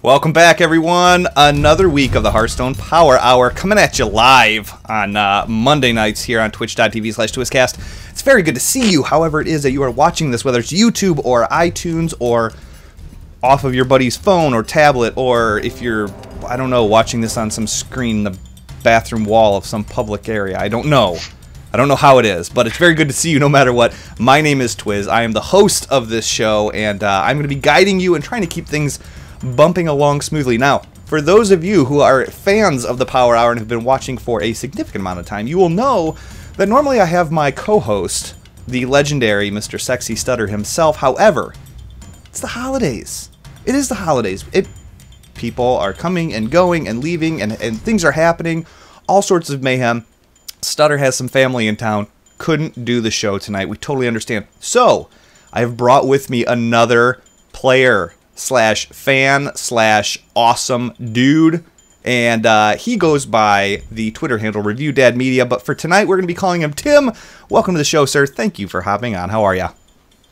Welcome back, everyone. Another week of the Hearthstone Power Hour coming at you live on Monday nights here on twitch.tv/twistcast. It's very good to see you, however it is that you are watching this, whether it's YouTube or iTunes or off of your buddy's phone or tablet, or if you're, I don't know, watching this on some screen in the bathroom wall of some public area. I don't know. I don't know how it is, but it's very good to see you no matter what. My name is Twiz. I am the host of this show, and I'm going to be guiding you and trying to keep things bumping along smoothly. Now, for those of you who are fans of the Power Hour and have been watching for a significant amount of time, you will know that normally I have my co-host, the legendary Mr. Sexy Stutter himself. However, it's the holidays. It is the holidays. People are coming and going and leaving, and things are happening. All sorts of mayhem. Stutter has some family in town. Couldn't do the show tonight. We totally understand. So, I have brought with me another player slash fan slash awesome dude, and he goes by the Twitter handle Review Dad Media, but for tonight we're going to be calling him Tim. Welcome to the show, sir. Thank you for hopping on. How are you?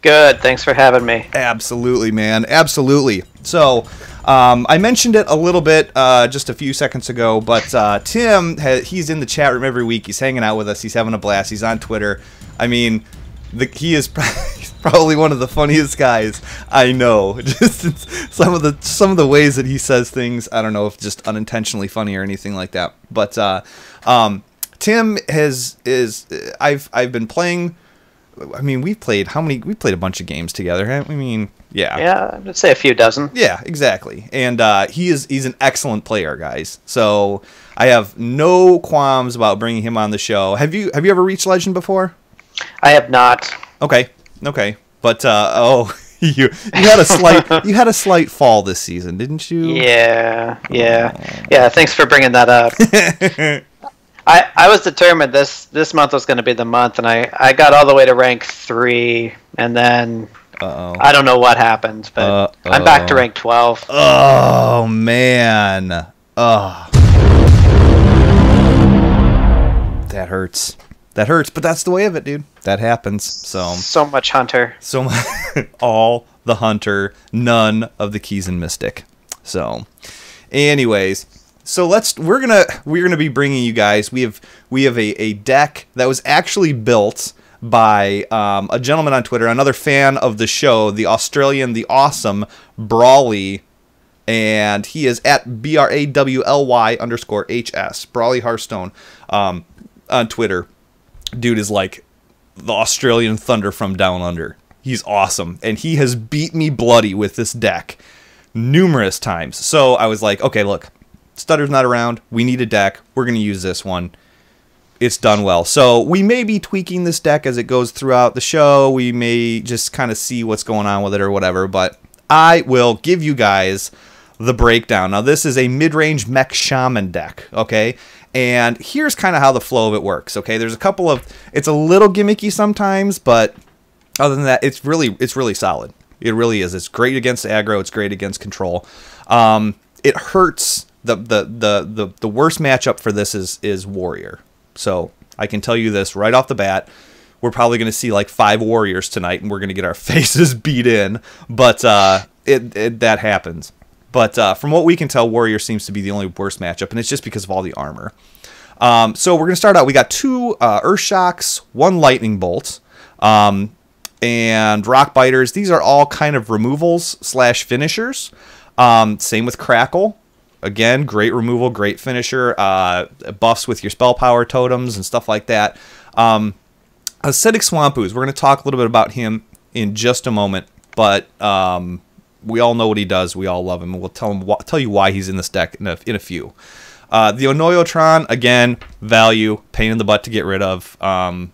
Good. Thanks for having me. Absolutely, man. Absolutely. So, I mentioned it a little bit just a few seconds ago, but Tim, he's in the chat room every week. He's hanging out with us. He's having a blast. He's on Twitter. I mean, he is probably one of the funniest guys I know. Just some of the ways that he says things. I don't know if just unintentionally funny or anything like that. But Tim I've been playing. I mean, we played a bunch of games together. I mean, yeah, I'd say a few dozen. Yeah, exactly. And he's an excellent player, guys. So I have no qualms about bringing him on the show. Have you ever reached Legend before? I have not. Okay. But you had a slight fall this season, didn't you? Yeah. Thanks for bringing that up. I was determined this month was going to be the month, and I got all the way to rank 3, and then I don't know what happened, but I'm back to rank 12. Oh man, that hurts. That hurts, but that's the way of it, dude. That happens. So much Hunter. All the Hunter, none of the Keys and Mystic. So, anyways. So we're gonna be bringing you guys. We have a deck that was actually built by a gentleman on Twitter, another fan of the show, the awesome Brawly, and he is at BRAWLY_HS, Brawly Hearthstone, on Twitter. Dude is like the Australian Thunder from down under. He's awesome, and he has beat me bloody with this deck numerous times. So I was like, okay, look. Stutter's not around. We need a deck. We're going to use this one. It's done well. So we may be tweaking this deck as it goes throughout the show. We may just kind of see what's going on with it or whatever. But I will give you guys the breakdown. Now, this is a mid-range Mech Shaman deck, okay? And here's kind of how the flow of it works, okay? There's a couple of... It's a little gimmicky sometimes, but other than that, it's really solid. It really is. It's great against aggro. It's great against control. It hurts... The worst matchup for this is Warrior. So I can tell you this right off the bat. We're probably going to see like 5 Warriors tonight, and we're going to get our faces beat in. But that happens. But from what we can tell, Warrior seems to be the only worst matchup, and it's just because of all the armor. So we're going to start out. We got 2 Earth Shocks, 1 Lightning Bolt, and Rock Biters. These are all kind of removals / finishers. Same with Crackle. Again, great removal, great finisher, buffs with your spell power totems and stuff like that. Acidic Swampoos, we're going to talk a little bit about him in just a moment, but we all know what he does. We all love him, and we'll tell you why he's in this deck in a few. The Onoyotron, again, value, pain in the butt to get rid of.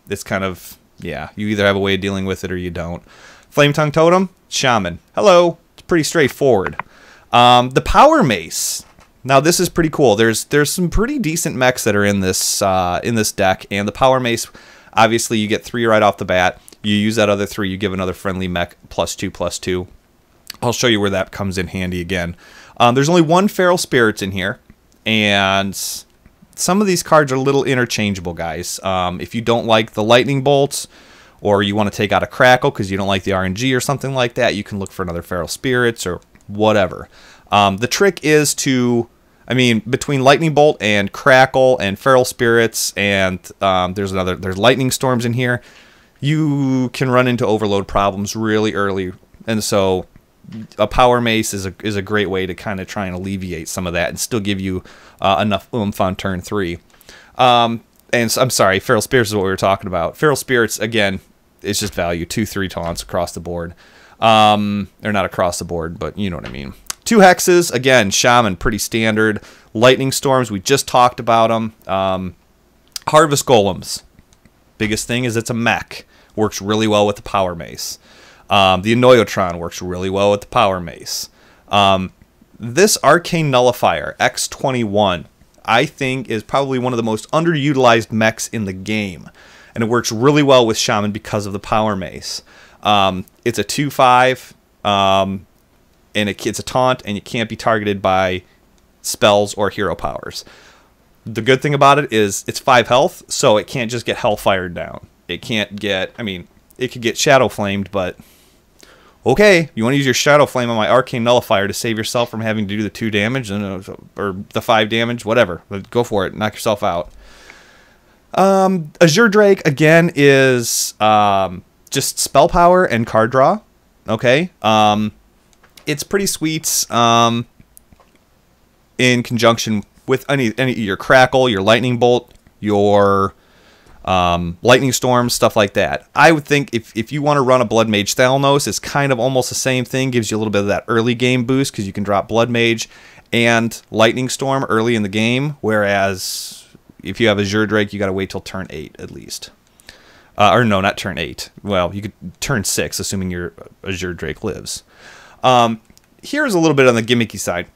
It's kind of, yeah, you either have a way of dealing with it or you don't. Flame Tongue Totem, Shaman. Hello, it's pretty straightforward. The Power Mace. Now this is pretty cool. There's some pretty decent mechs that are in this deck, and the Power Mace, obviously you get 3 right off the bat. You use that other 3, you give another friendly mech +2/+2. I'll show you where that comes in handy again. There's only 1 Feral Spirits in here, and some of these cards are a little interchangeable, guys. If you don't like the Lightning Bolts, or you want to take out a Crackle because you don't like the RNG or something like that, you can look for another Feral Spirits or whatever. The trick is to, I mean, between Lightning Bolt and Crackle and Feral Spirits and there's Lightning Storms in here, you can run into overload problems really early. And so a Power Mace is a great way to kind of try and alleviate some of that and still give you enough oomph on turn 3. And so, I'm sorry, Feral Spirits is what we were talking about. Feral Spirits, again, is just value. 2/3 taunts across the board. They're not across the board, but you know what I mean. 2 hexes, again, Shaman, pretty standard. Lightning Storms, we just talked about them. Harvest Golems, biggest thing is it's a mech. Works really well with the Power Mace. The Annoyotron works really well with the Power Mace. This Arcane Nullifier, X21, I think is probably one of the most underutilized mechs in the game. And it works really well with Shaman because of the Power Mace. It's a 2/5, and it's a taunt, and it can't be targeted by spells or hero powers. The good thing about it is it's 5 health, so it can't just get Hellfired down. It can't get, I mean, it could get Shadow Flamed, but okay, you want to use your Shadow Flame on my Arcane Nullifier to save yourself from having to do the 2 damage or the 5 damage, whatever. Go for it. Knock yourself out. Azure Drake, again, is just spell power and card draw. Okay? It's pretty sweet in conjunction with any your Crackle, your Lightning Bolt, your Lightning Storm, stuff like that. I would think if you want to run a Blood Mage Thalnos, it's kind of almost the same thing. Gives you a little bit of that early game boost because you can drop Blood Mage and Lightning Storm early in the game, whereas if you have Azure Drake, you got to wait till turn 8 at least. Or no, not turn 8. Well, you could turn 6, assuming your Azure Drake lives. Here's a little bit on the gimmicky side.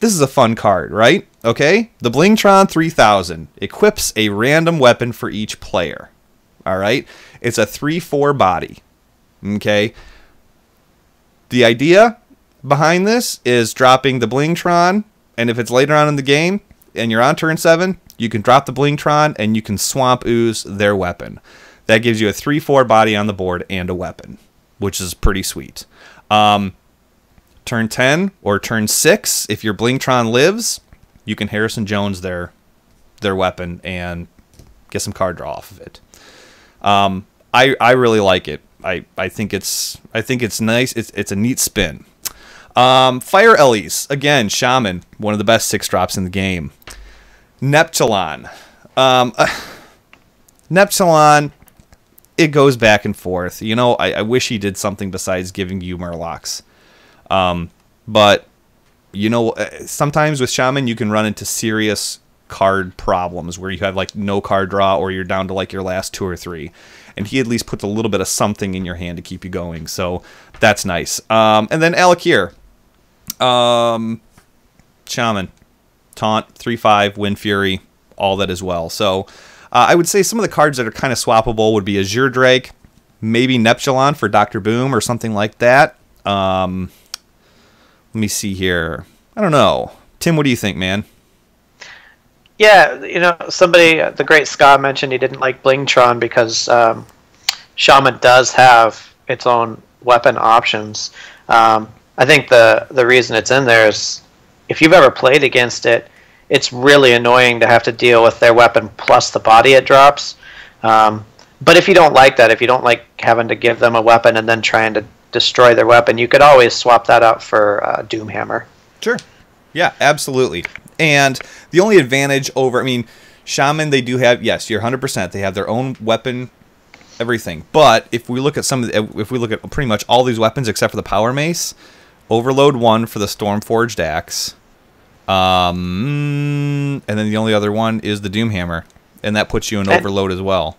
This is a fun card, right? Okay, the Blingtron 3000 equips a random weapon for each player. All right, it's a 3/4 body. Okay, the idea behind this is dropping the Blingtron, and if it's later on in the game and you're on turn 7, you can drop the Blingtron and you can Swamp Ooze their weapon. That gives you a 3/4 body on the board and a weapon, which is pretty sweet. Turn 10 or turn 6, if your Blingtron lives, you can Harrison Jones their weapon and get some card draw off of it. I really like it. I think it's nice. It's a neat spin. Fire Ellies, again, Shaman, one of the best 6-drops in the game. Neptulon. Neptulon, it goes back and forth. You know, I wish he did something besides giving you Murlocs. But, you know, sometimes with Shaman, you can run into serious card problems where you have, like, no card draw or you're down to, like, your last 2 or 3. And he at least puts a little bit of something in your hand to keep you going. So that's nice. And then Alakir. Shaman. Taunt, 3/5, Wind Fury, all that as well. So I would say some of the cards that are kind of swappable would be Azure Drake, maybe Neptulon for Dr. Boom or something like that. Let me see here. I don't know. Tim, what do you think, man? Yeah, you know, somebody, the great Scott mentioned he didn't like Blingtron because Shaman does have its own weapon options. I think the reason it's in there is if you've ever played against it, it's really annoying to have to deal with their weapon plus the body it drops. But if you don't like that, if you don't like having to give them a weapon and then trying to destroy their weapon, you could always swap that out for Doomhammer. Sure. Yeah, absolutely. And the only advantage over, I mean, Shaman, they do have, yes, you're 100%. They have their own weapon, everything. But if we look at if we look at pretty much all these weapons except for the Power Mace, Overload 1 for the Stormforged Axe, and then the only other one is the Doomhammer, and that puts you in Overload as well.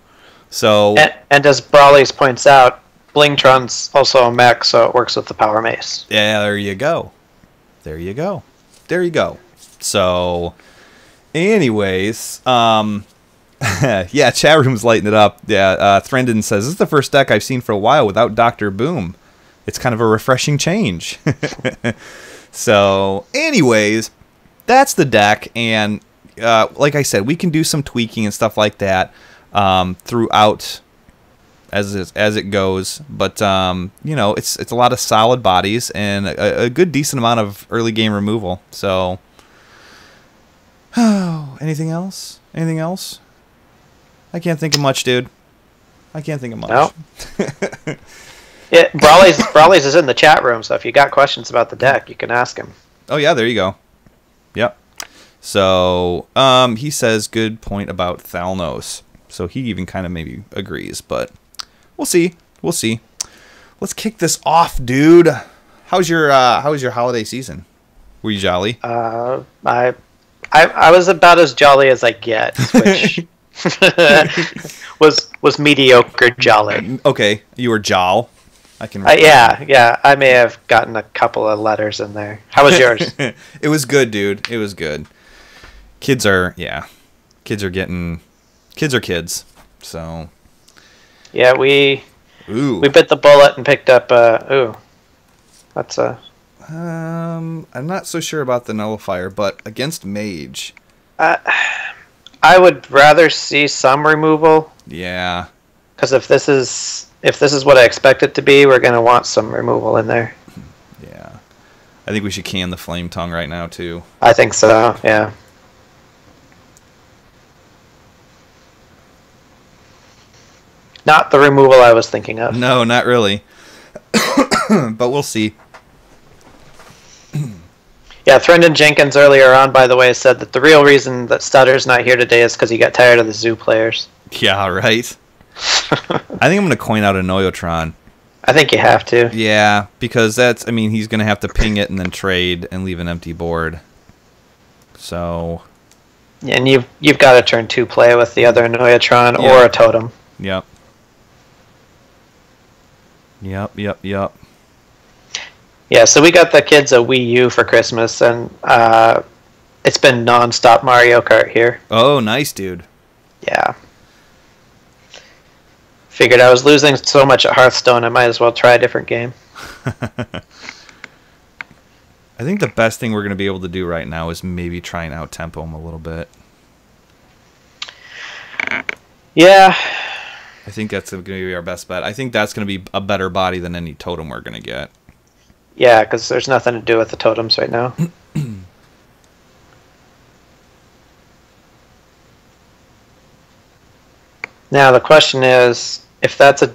So, and as Brawley's points out, Blingtron's also a mech, so it works with the Power Mace. Yeah, there you go. There you go. There you go. So, anyways, yeah, chat room's lighting it up. Yeah, Threndon says, this is the first deck I've seen for a while without Dr. Boom. It's kind of a refreshing change. So, anyways, that's the deck, and like I said, we can do some tweaking and stuff like that throughout as it goes. But you know, it's a lot of solid bodies and a good decent amount of early game removal. So, anything else? Anything else? I can't think of much, dude. I can't think of much. No. Yeah, Brawley's is in the chat room, so if you got questions about the deck, you can ask him. Oh yeah, there you go. Yep. So, he says good point about Thalnos. So he even kind of maybe agrees, but we'll see. We'll see. Let's kick this off, dude. How was your holiday season? Were you jolly? I was about as jolly as I get, which was mediocre jolly. Okay, you were jol. I can. Yeah. I may have gotten a couple of letters in there. How was yours? It was good, dude. It was good. Kids are kids. So. Yeah, we bit the bullet and picked up. That's a. I'm not so sure about the nullifier, but against mage. I would rather see some removal. Yeah. Because if this is what I expect it to be, we're gonna want some removal in there. Yeah. I think we should can the flame tongue right now too. I think so. Yeah. Not the removal I was thinking of. No, not really. But we'll see. Yeah, Threndon Jenkins earlier on, by the way, said that the real reason that Stutter's not here today is because he got tired of the zoo players. Yeah, right. I think I'm going to coin out a Noyotron. I think you have to. Yeah, because he's going to have to ping it and then trade and leave an empty board. So. Yeah, and you've got to turn 2 play with the other Noyotron or a Totem. Yep. Yeah, so we got the kids a Wii U for Christmas, and it's been non-stop Mario Kart here. Oh, nice, dude. Yeah. Figured I was losing so much at Hearthstone, I might as well try a different game. I think the best thing we're going to be able to do right now is maybe try and out-tempo him a little bit. Yeah. I think that's going to be our best bet. I think that's going to be a better body than any totem we're going to get. Yeah, because there's nothing to do with the totems right now. Now, the question is, if that's a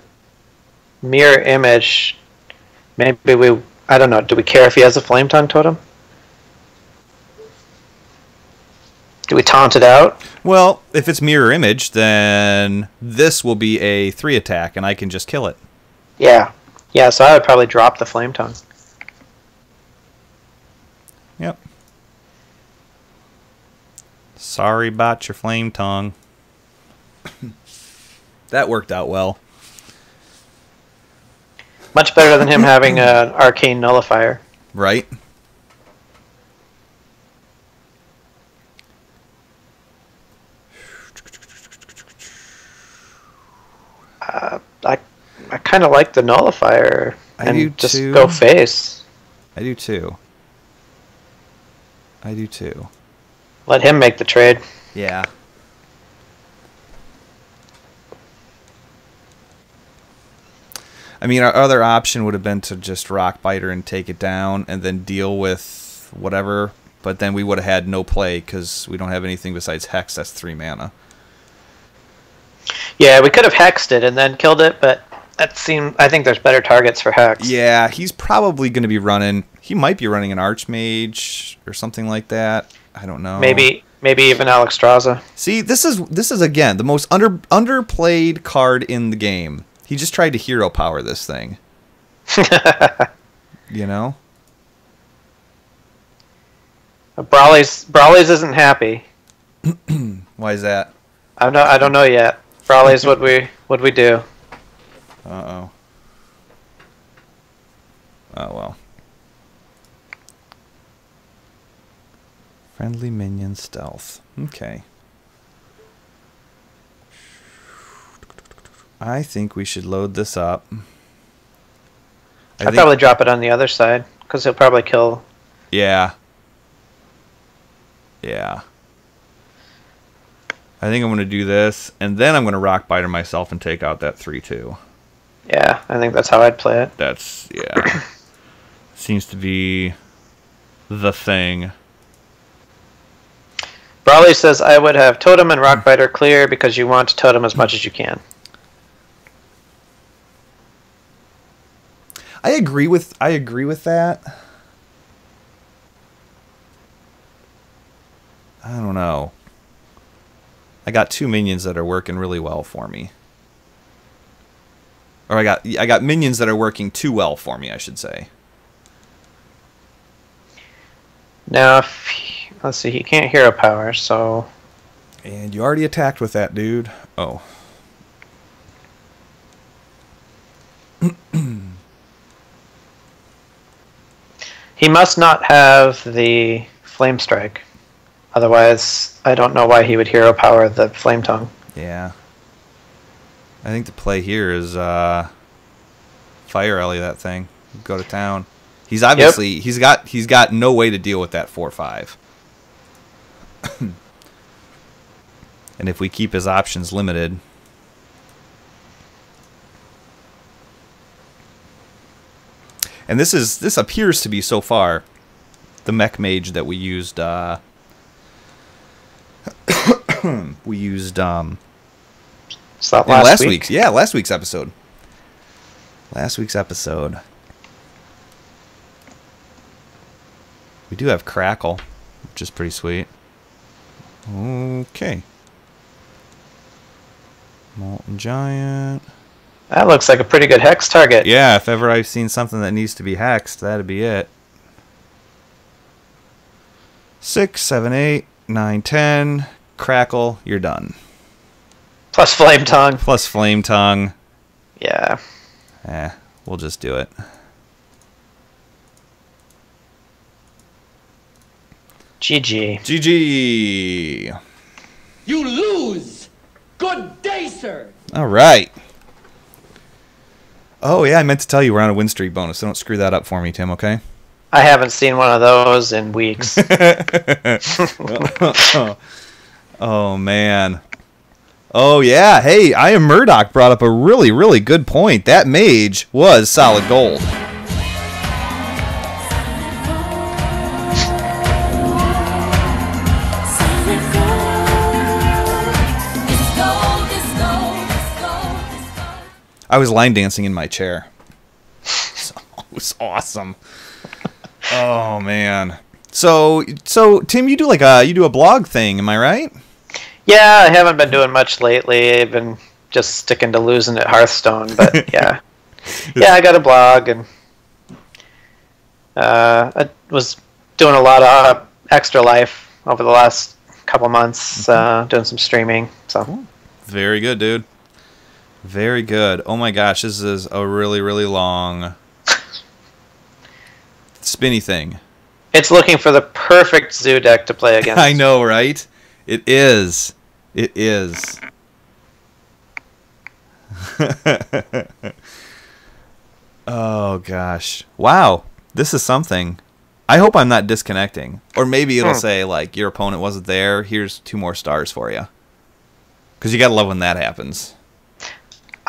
mirror image, maybe I don't know, do we care if he has a flame tongue totem? Do we taunt it out? Well, if it's mirror image, then this will be a 3 attack, and I can just kill it. Yeah. Yeah, so I would probably drop the flame tongue. Yep. Sorry about your flame tongue. That worked out well. Much better than him having an arcane nullifier. Right? I kind of like the nullifier and just too. go face. I do too. Let him make the trade. Yeah. I mean, our other option would have been to just Rock Biter and take it down and then deal with whatever, but then we would have had no play because we don't have anything besides Hex. That's 3 mana. Yeah, we could have hexed it and then killed it, but I think there's better targets for Hex. Yeah, he's probably going to be running. He might be running an Archmage or something like that. I don't know. Maybe even Alexstrasza. See, this is again the most underplayed card in the game. He just tried to hero power this thing. You know? Brawley's isn't happy. Why is that? I don't know yet. Brawley's what we do. Uh-oh. Oh, well. Friendly minion stealth. Okay. I think we should load this up. I'd probably drop it on the other side, because he'll probably kill... Yeah. Yeah. I think I'm going to do this, and then I'm going to Rock Biter myself and take out that 3-2. Yeah, I think that's how I'd play it. That's, yeah. Seems to be the thing. Brawley says, I would have Totem and Rockbiter clear because you want Totem as much as you can. I agree with that. I don't know. I got 2 minions that are working really well for me. Or I got minions that are working too well for me, I should say. Now, let's see, he can't hero power, so... And you already attacked with that, dude. Oh. He must not have the Flame Strike. Otherwise, I don't know why he would hero power the Flame Tongue. Yeah. I think the play here is Fire Ellie that thing. Go to town. He's obviously he's got no way to deal with that 4/5. And if we keep his options limited, and this appears to be so far the mech mage that we used So last week? Last week's episode. Last week's episode. We do have Crackle, which is pretty sweet. Okay. Molten Giant. That looks like a pretty good hex target. Yeah, if ever I've seen something that needs to be hexed, that'd be it. 6, 7, 8, 9, 10. Crackle, you're done. Plus Flame Tongue. Plus Flame Tongue. Yeah. We'll just do it. GG. GG. You lose. Good day, sir. All right. Oh, yeah, I meant to tell you we're on a win streak bonus, so don't screw that up for me, Tim, okay? I haven't seen one of those in weeks. Oh, man. Oh, yeah. Hey, I Am Murdoch brought up a really, really good point. That mage was solid gold. I was line dancing in my chair. It was awesome. Oh, man. So Tim, you do a blog thing, am I right? Yeah, I haven't been doing much lately. I've been just sticking to losing at Hearthstone, but yeah. Yeah, I got a blog, and I was doing a lot of Extra Life over the last couple months, doing some streaming. So cool. Very good, dude. Very good. Oh my gosh, this is a really, really long spinny thing. It's looking for the perfect zoo deck to play against. I know, right? It is. It is. Oh gosh. Wow. This is something. I hope I'm not disconnecting. Or maybe it'll say, like, your opponent wasn't there. Here's 2 more stars for you. Because you gotta love when that happens.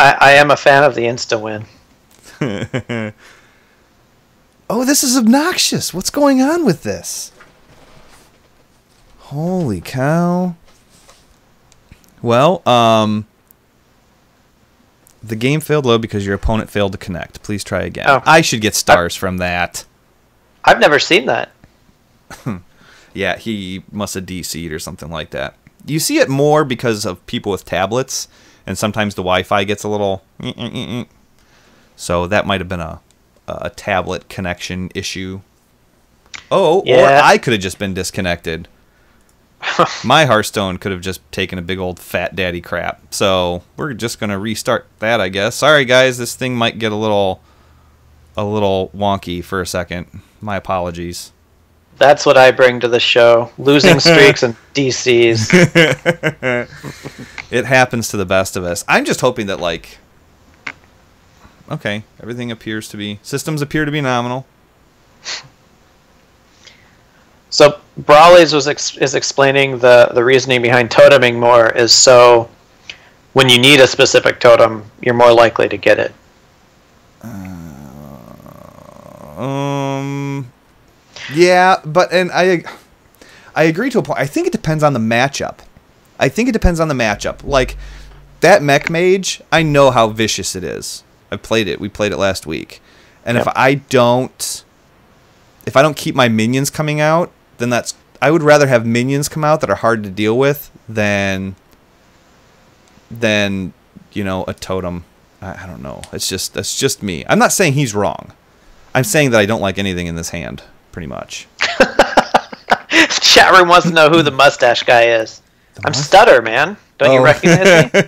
I am a fan of the insta-win. Oh, this is obnoxious. What's going on with this? Holy cow. Well, the game failed load because your opponent failed to connect. Please try again. Oh. I should get stars from that. I've never seen that. Yeah, he must have DC'd or something like that. You see it more because of people with tablets, and sometimes the Wi-Fi gets a little... So that might have been a tablet connection issue. Oh, yeah. Or I could have just been disconnected. My Hearthstone could have just taken a big old fat daddy crap. So we're just going to restart that, I guess. Sorry, guys. This thing might get a little wonky for a second. My apologies. That's what I bring to the show. Losing streaks and DCs. It happens to the best of us. I'm just hoping that, like... Okay, everything appears to be... Systems appear to be nominal. So Brawley's is explaining the reasoning behind toteming more is so when you need a specific totem, you're more likely to get it. Yeah, but and I agree to a point. I think it depends on the matchup. Like that Mech Mage, I know how vicious it is. I played it. We played it last week. And Yep. if I don't keep my minions coming out, then I would rather have minions come out that are hard to deal with than a totem. I don't know. That's just me. I'm not saying he's wrong. I'm saying that I don't like anything in this hand, pretty much. Chat room wants to know who the mustache guy is. I'm Stutter, man. Don't you recognize me?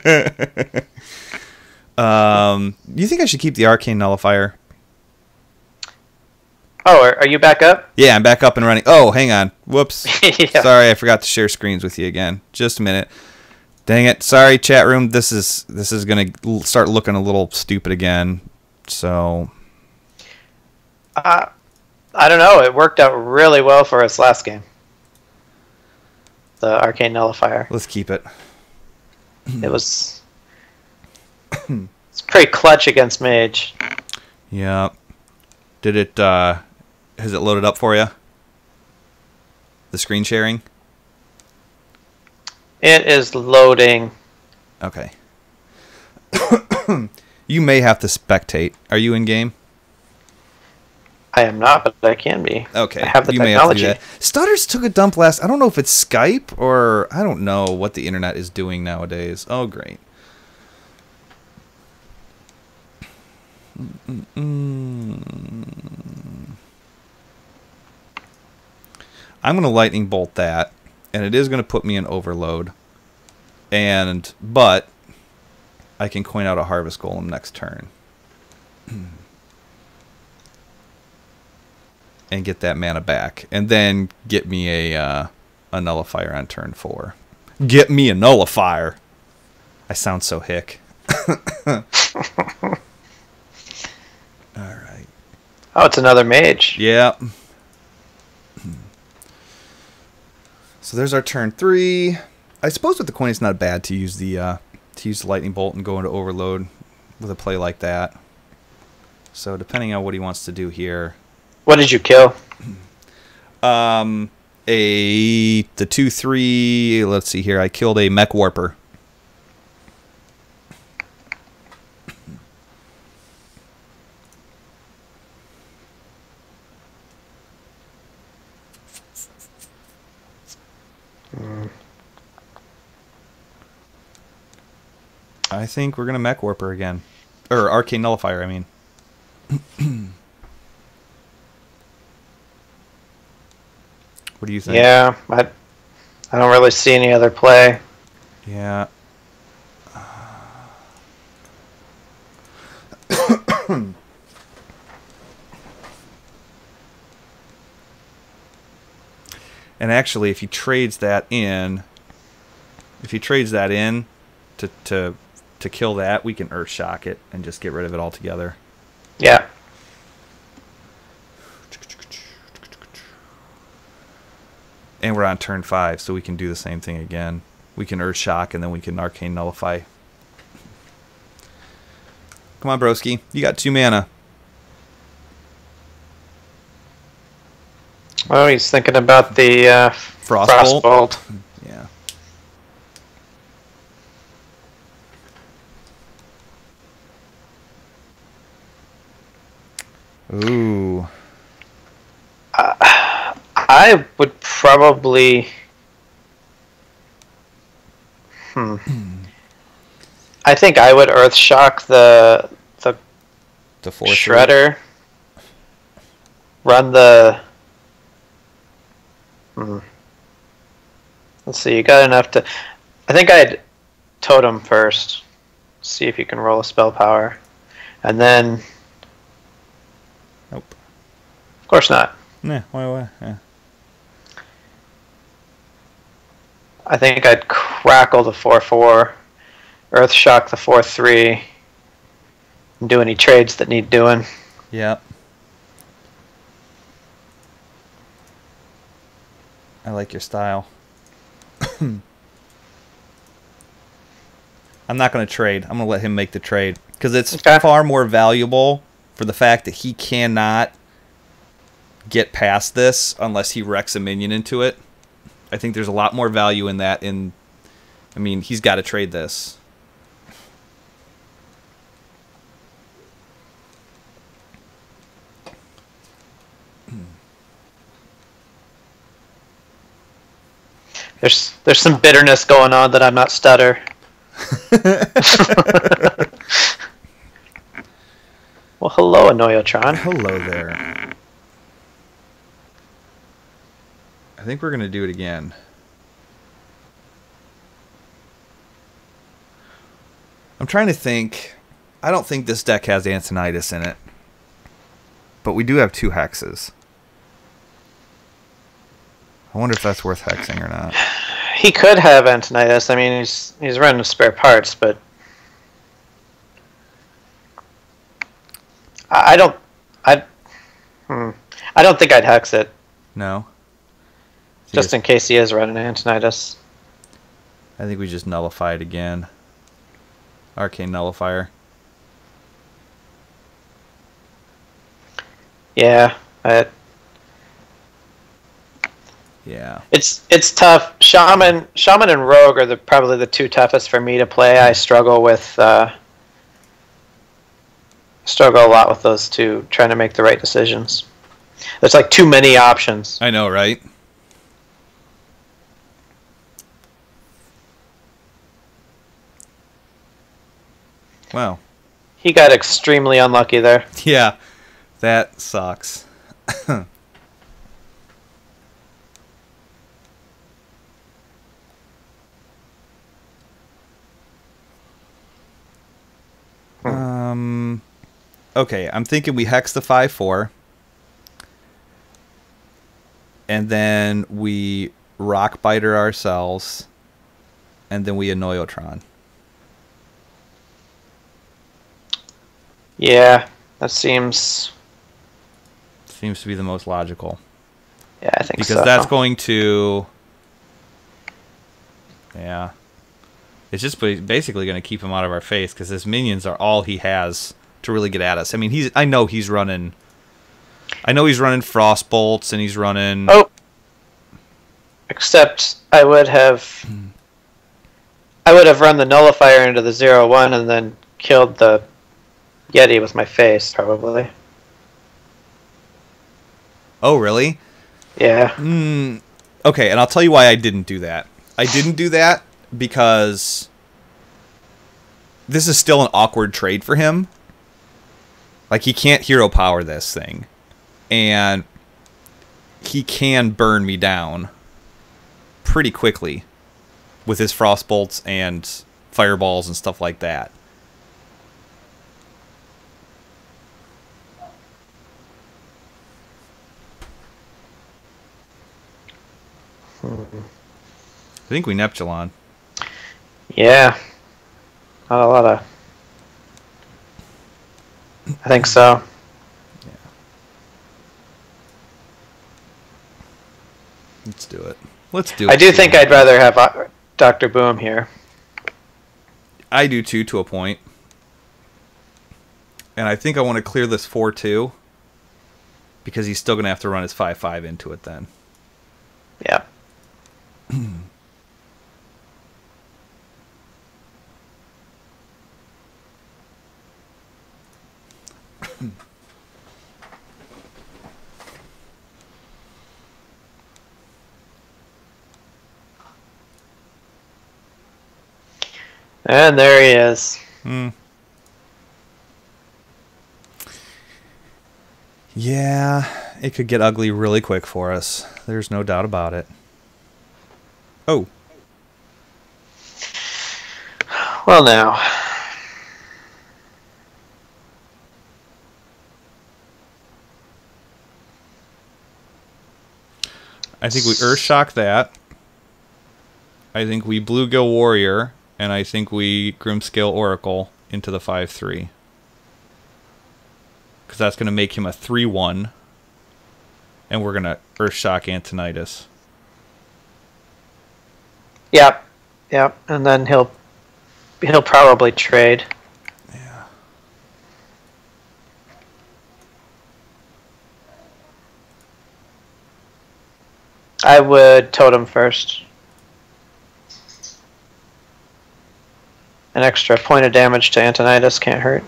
Do you think I should keep the Arcane Nullifier? Oh, are you back up? Yeah, I'm back up and running. Oh, hang on. Whoops. Yeah. Sorry, I forgot to share screens with you again. Just a minute. Dang it. Sorry, chat room. This is going to start looking a little stupid again. So... I don't know. It worked out really well for us last game. The Arcane Nullifier. Let's keep it. It was... It's pretty clutch against Mage. Yeah. Did it... has it loaded up for you? The screen sharing? It is loading. Okay. You may have to spectate. Are you in game? I am not, but I can be. Okay. I have the you may have to do technology. that. Stutters took a dump last... I don't know if it's Skype or... I don't know what the internet is doing nowadays. Oh, great. I'm going to lightning bolt that, and it is going to put me in overload. But I can coin out a harvest golem next turn. And get that mana back. And then get me a nullifier on turn 4. Get me a nullifier. I sound so hick. Alright. Oh, it's another Mage. Yeah. So there's our turn 3. I suppose with the coin it's not bad to use the lightning bolt and go into overload with a play like that. So depending on what he wants to do here. What did you kill? The 2/3. Let's see here. I killed a Mech Warper. I think we're gonna Mech Warper again, or Arcane Nullifier. I mean. What do you think? Yeah, I don't really see any other play. Yeah. And actually, if he trades that in, to kill that, we can Earth Shock it and just get rid of it altogether. Yeah. And we're on turn 5, so we can do the same thing again. We can Earth Shock, and then we can Arcane Nullify. Come on, broski. You got 2 mana. Oh, he's thinking about the Frostbolt? Frostbolt. Yeah. Ooh. I would probably... I think I would Earth Shock the The 4/3. Shredder. Run the... Let's see, you got enough to... I think I'd Totem first. See if you can roll a spell power. And then... Nope. Of course not. Nah, why? Yeah. I think I'd Crackle the 4/4. Earth Shock the 4/3. And do any trades that need doing. Yep. I like your style. I'm not going to trade. I'm going to let him make the trade. Because it's Okay. far more valuable for the fact that he cannot get past this unless he wrecks a minion into it. I think there's a lot more value in that. I mean, he's got to trade this. There's some bitterness going on that I'm not stutter. Well, hello, Anoyotron. Hello there. I think we're going to do it again. I'm trying to think. I don't think this deck has Antonitis in it. But we do have 2 hexes. I wonder if that's worth hexing or not. He could have Antonitis. I mean, he's running spare parts, but I don't think I'd hex it. No. Just in case he is running Antonitis. I think we just nullify it again. Arcane Nullifier. Yeah. Yeah. It's tough. Shaman and Rogue are probably the 2 toughest for me to play. I struggle a lot with those 2, trying to make the right decisions. There's like too many options. I know, right? Wow. He got extremely unlucky there. Yeah. That sucks. Okay, I'm thinking we hex the 5/4. And then we Rock Biter ourselves. And then we Anoyotron. Yeah, that seems to be the most logical. Yeah, I think so. Because that's going to... Yeah. It's just basically going to keep him out of our face, because his minions are all he has to really get at us. I mean, I know he's running Frost Bolts, and he's running... Oh! Except I would have run the Nullifier into the 0/1 and then killed the Yeti with my face, probably. Oh, really? Yeah. Okay, and I'll tell you why I didn't do that. I didn't do that because this is still an awkward trade for him. Like, he can't hero power this thing. And he can burn me down pretty quickly with his Frost Bolts and Fireballs and stuff like that. I think we Neptulon. Yeah. Not a lot of... I think so. Yeah. Let's do it. Let's do it. I do think I'd rather have Dr. Boom here. I do too, to a point. And I think I want to clear this 4/2. Because he's still going to have to run his 5/5 into it then. Yeah. And there he is. Yeah, it could get ugly really quick for us. There's no doubt about it. Oh. Well, now. I think we Earthshock that. I think we Bluegill Warrior. And I think we Grimscale Oracle into the 5/3. Because that's going to make him a 3/1. And we're going to Earthshock Antonitis. Yep. Yep. And then he'll probably trade. Yeah. I would totem first. An extra point of damage to Antonidas can't hurt.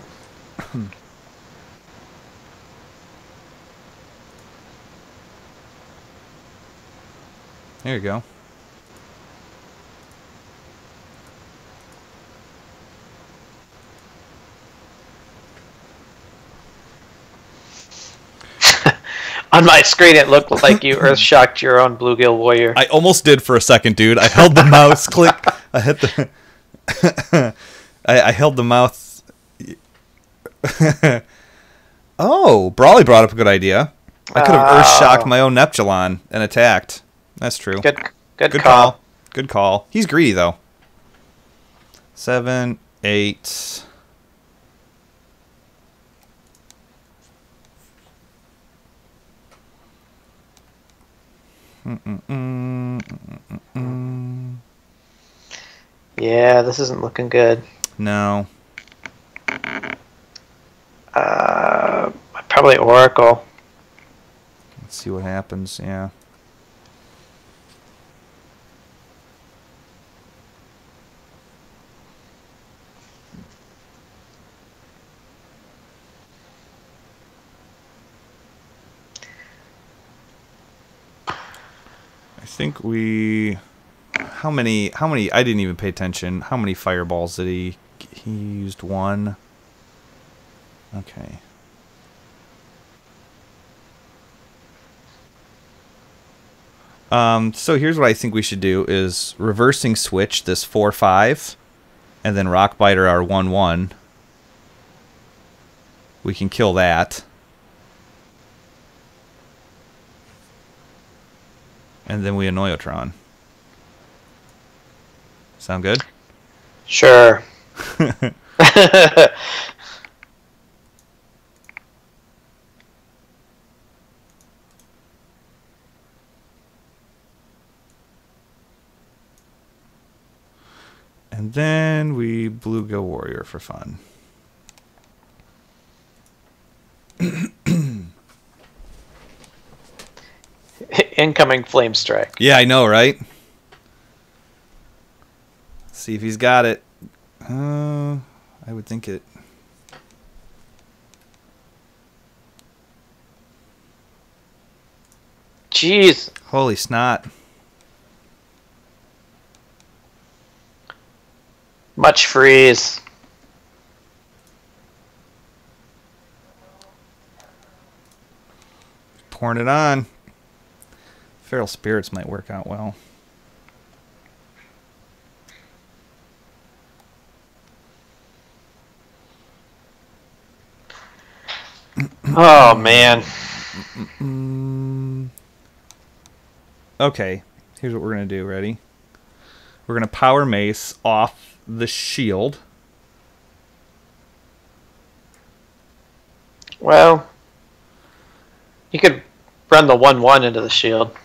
There you go. On my screen, it looked like you earth shocked your own bluegill warrior. I almost did for a second, dude. I held the mouse. Click. I hit the. I held the mouse. Oh, Brawley brought up a good idea. I could have earth shocked my own Neptulon and attacked. That's true. Good call. Good call. He's greedy though. 7, 8. Yeah, this isn't looking good. No. Probably Oracle. Let's see what happens. Yeah. I think we... How many... I didn't even pay attention. How many fireballs did he... He used 1. Okay. So here's what I think we should do is reversing switch this 4-5 and then Rockbiter our 1-1. We can kill that. And then we Annoyotron. Sound good? Sure. And then we Bluegill Warrior for fun. Incoming Flame Strike. Yeah, I know, right? See if he's got it. I would think it. Jeez. Holy snot. Much freeze. Pouring it on. Feral Spirits might work out well. Oh, man. Okay, here's what we're going to do. Ready? We're going to Power Mace off the shield. Well, you could run the 1-1 into the shield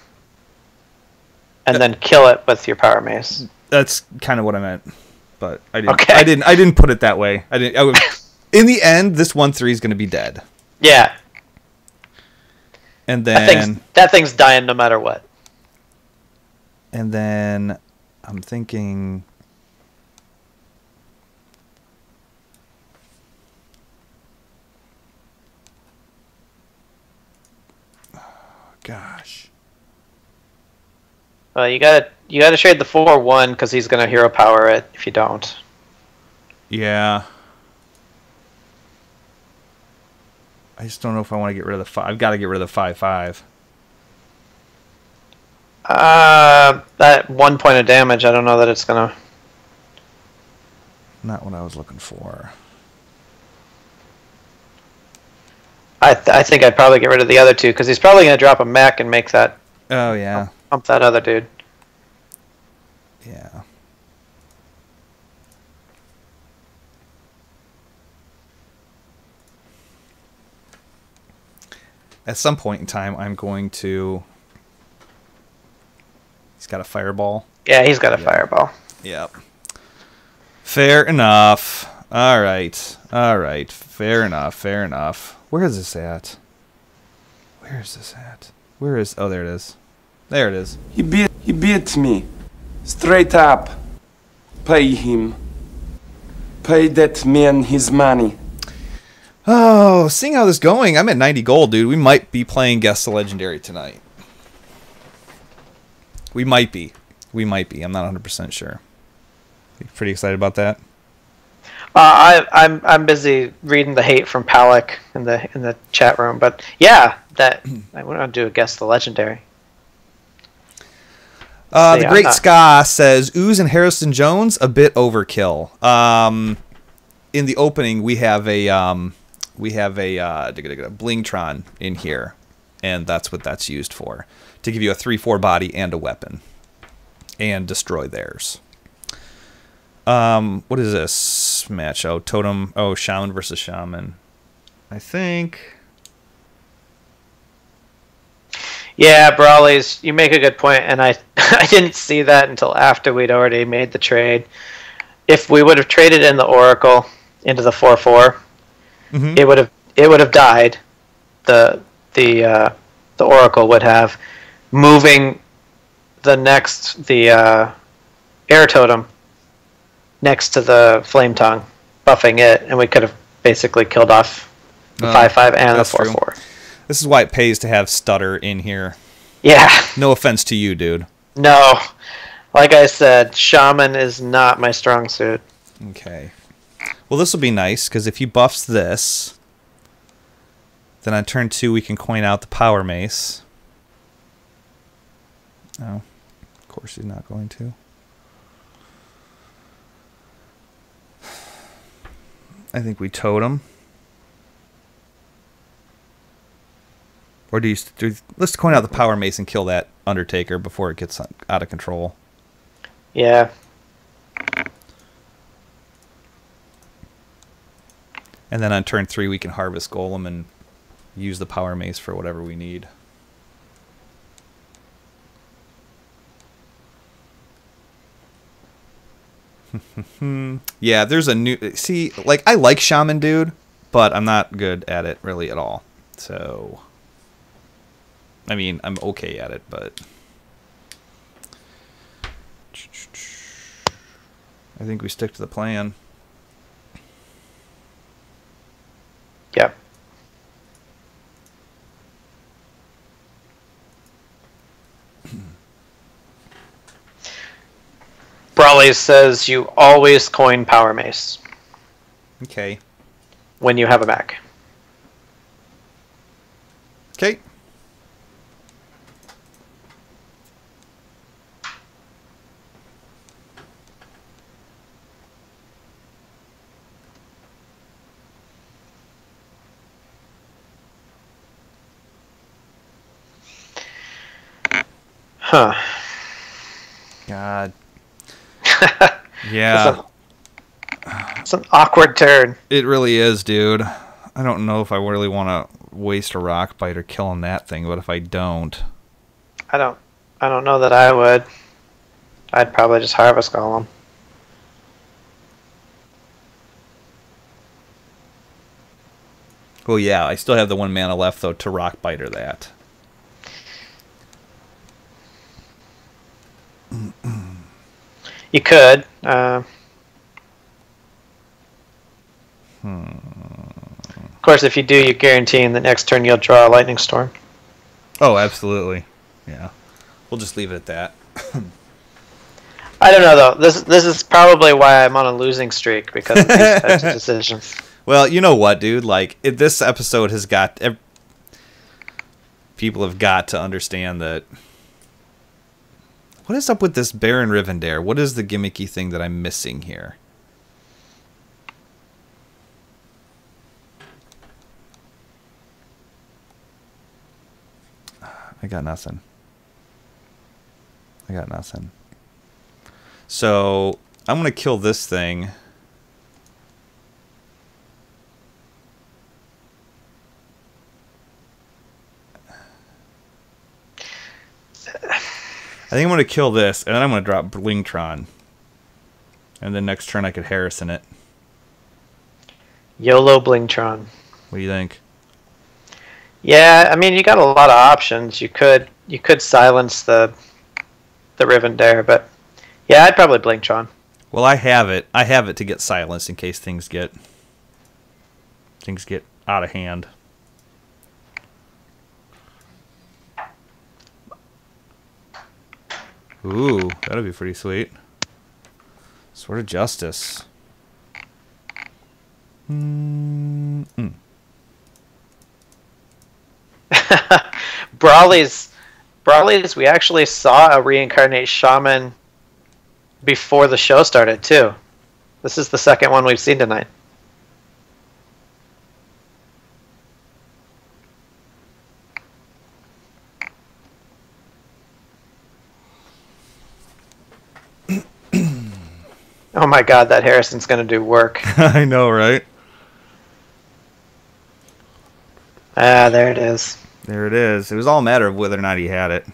and then kill it with your Power Mace. That's kind of what I meant, but I didn't. Okay. I didn't put it that way. I didn't. In the end, this 1-3 is going to be dead. Yeah. And then that thing's dying no matter what. And then I'm thinking. Oh, gosh. Well, you gotta trade the 4-1 because he's gonna hero power it if you don't. Yeah. I just don't know if I want to get rid of the 5. I've got to get rid of the 5-5. That 1 point of damage, I don't know that it's gonna. Not what I was looking for. I think I'd probably get rid of the other 2 because he's probably gonna drop a mech and make that. Oh yeah. Pump that other dude. Yeah. At some point in time, I'm going to... He's got a fireball. Yeah, he's got a fireball. Yep. Fair enough. All right. All right. Fair enough. Fair enough. Where is this at? Where is this at? Where is... Oh, there it is. There it is. He beat me. Straight up. Pay him. Pay that man his money. Oh, seeing how this is going, I'm at 90 gold, dude. We might be playing Guess the Legendary tonight. We might be. I'm not 100% sure. You pretty excited about that? I'm busy reading the hate from Palak in the chat room, but yeah, that I want to do a Guess the Legendary. The Great Ska says Ooze and Harrison Jones a bit overkill. In the opening, we have a Blingtron in here, and that's what that's used for, to give you a 3/4 body and a weapon, and destroy theirs. What is this match? Oh, Totem. Oh, Shaman versus Shaman. I think. Yeah, Brawley's. You make a good point, and I I didn't see that until after we'd already made the trade. If we would have traded in the Oracle into the 4/4, it would have died. The Oracle would have, moving the Air Totem next to the Flame Tongue, buffing it, and we could have basically killed off the 5/5 and the 4/4. This is why it pays to have Stutter in here. Yeah. No offense to you, dude. No. Like I said, Shaman is not my strong suit. Okay. Well, this will be nice, because if he buffs this, then on turn 2 we can coin out the Power Mace. Oh, of course he's not going to. I think we Totem. Or let's coin out the Power Mace and kill that Undertaker before it gets out of control. Yeah. And then on turn 3 we can harvest Golem and use the Power Mace for whatever we need. Yeah, there's a new... See, like, I like Shaman, dude, but I'm not good at it really at all. So... I mean, I'm okay at it, but... I think we stick to the plan. Yep. Brawley says you always coin Power Mace. Okay. When you have a mech. Okay. Huh. God. Yeah. It's an awkward turn. It really is, dude. I don't know if I really want to waste a rock biter killing that thing, but if I don't... I don't know that I would. I'd probably just harvest Golem. Well, yeah, I still have the 1 mana left, though, to rock biter that. You could. Of course, if you do, you're guaranteeing the next turn you'll draw a Lightning Storm. Oh, absolutely. Yeah. We'll just leave it at that. I don't know, though. This is probably why I'm on a losing streak, because of these types of decisions. Well, you know what, dude? Like, this episode has got... People have got to understand that... What is up with this Baron Rivendare? What is the gimmicky thing that I'm missing here? I got nothing. So, I'm going to kill this thing. I think I'm going to kill this, and then I'm going to drop Blingtron. And then next turn I could Harrison it. YOLO Blingtron. What do you think? Yeah, I mean, you got a lot of options. You could you could silence the Rivendare, but yeah, I'd probably blink Tron. Well, I have it. I have it to get silenced in case things get out of hand. Ooh, that'd be pretty sweet. Sword of Justice. Brawly's, we actually saw a reincarnate shaman before the show started, too. This is the second one we've seen tonight. Oh my god, that Harrison's gonna do work. I know, right? Ah, there it is. There it is. It was all a matter of whether or not he had it.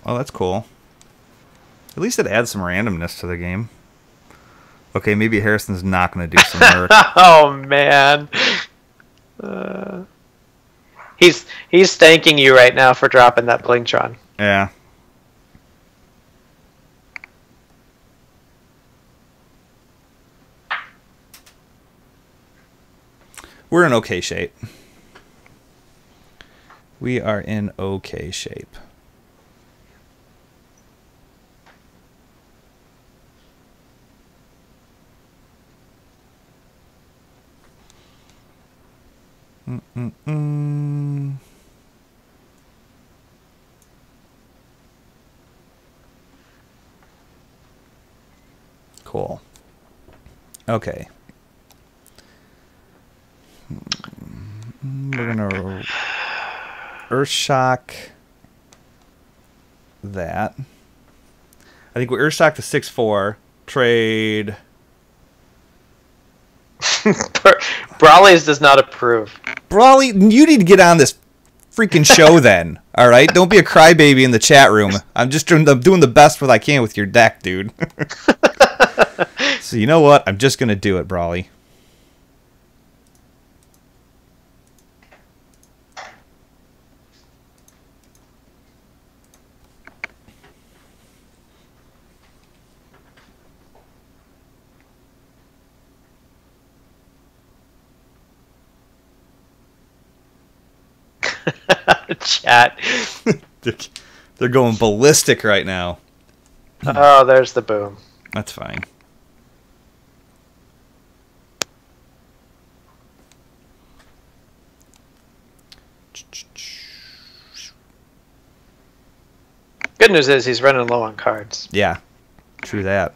Oh, that's cool. At least it adds some randomness to the game. Okay, maybe Harrison's not going to do some work. Oh, man. He's thanking you right now for dropping that Blingtron. Yeah. We're in okay shape. We are in okay shape. Cool. Okay. We're gonna Earthshock that. I think we Earthshock the 6/4. Trade. Brawley's does not approve. Brawley, you need to get on this freaking show then. All right, don't be a crybaby in the chat room. I'm doing the best what I can with your deck, dude. So you know what? I'm just gonna do it, Brawley. Chat. They're going ballistic right now. Oh, there's the boom. That's fine. Good news is he's running low on cards. Yeah, true that.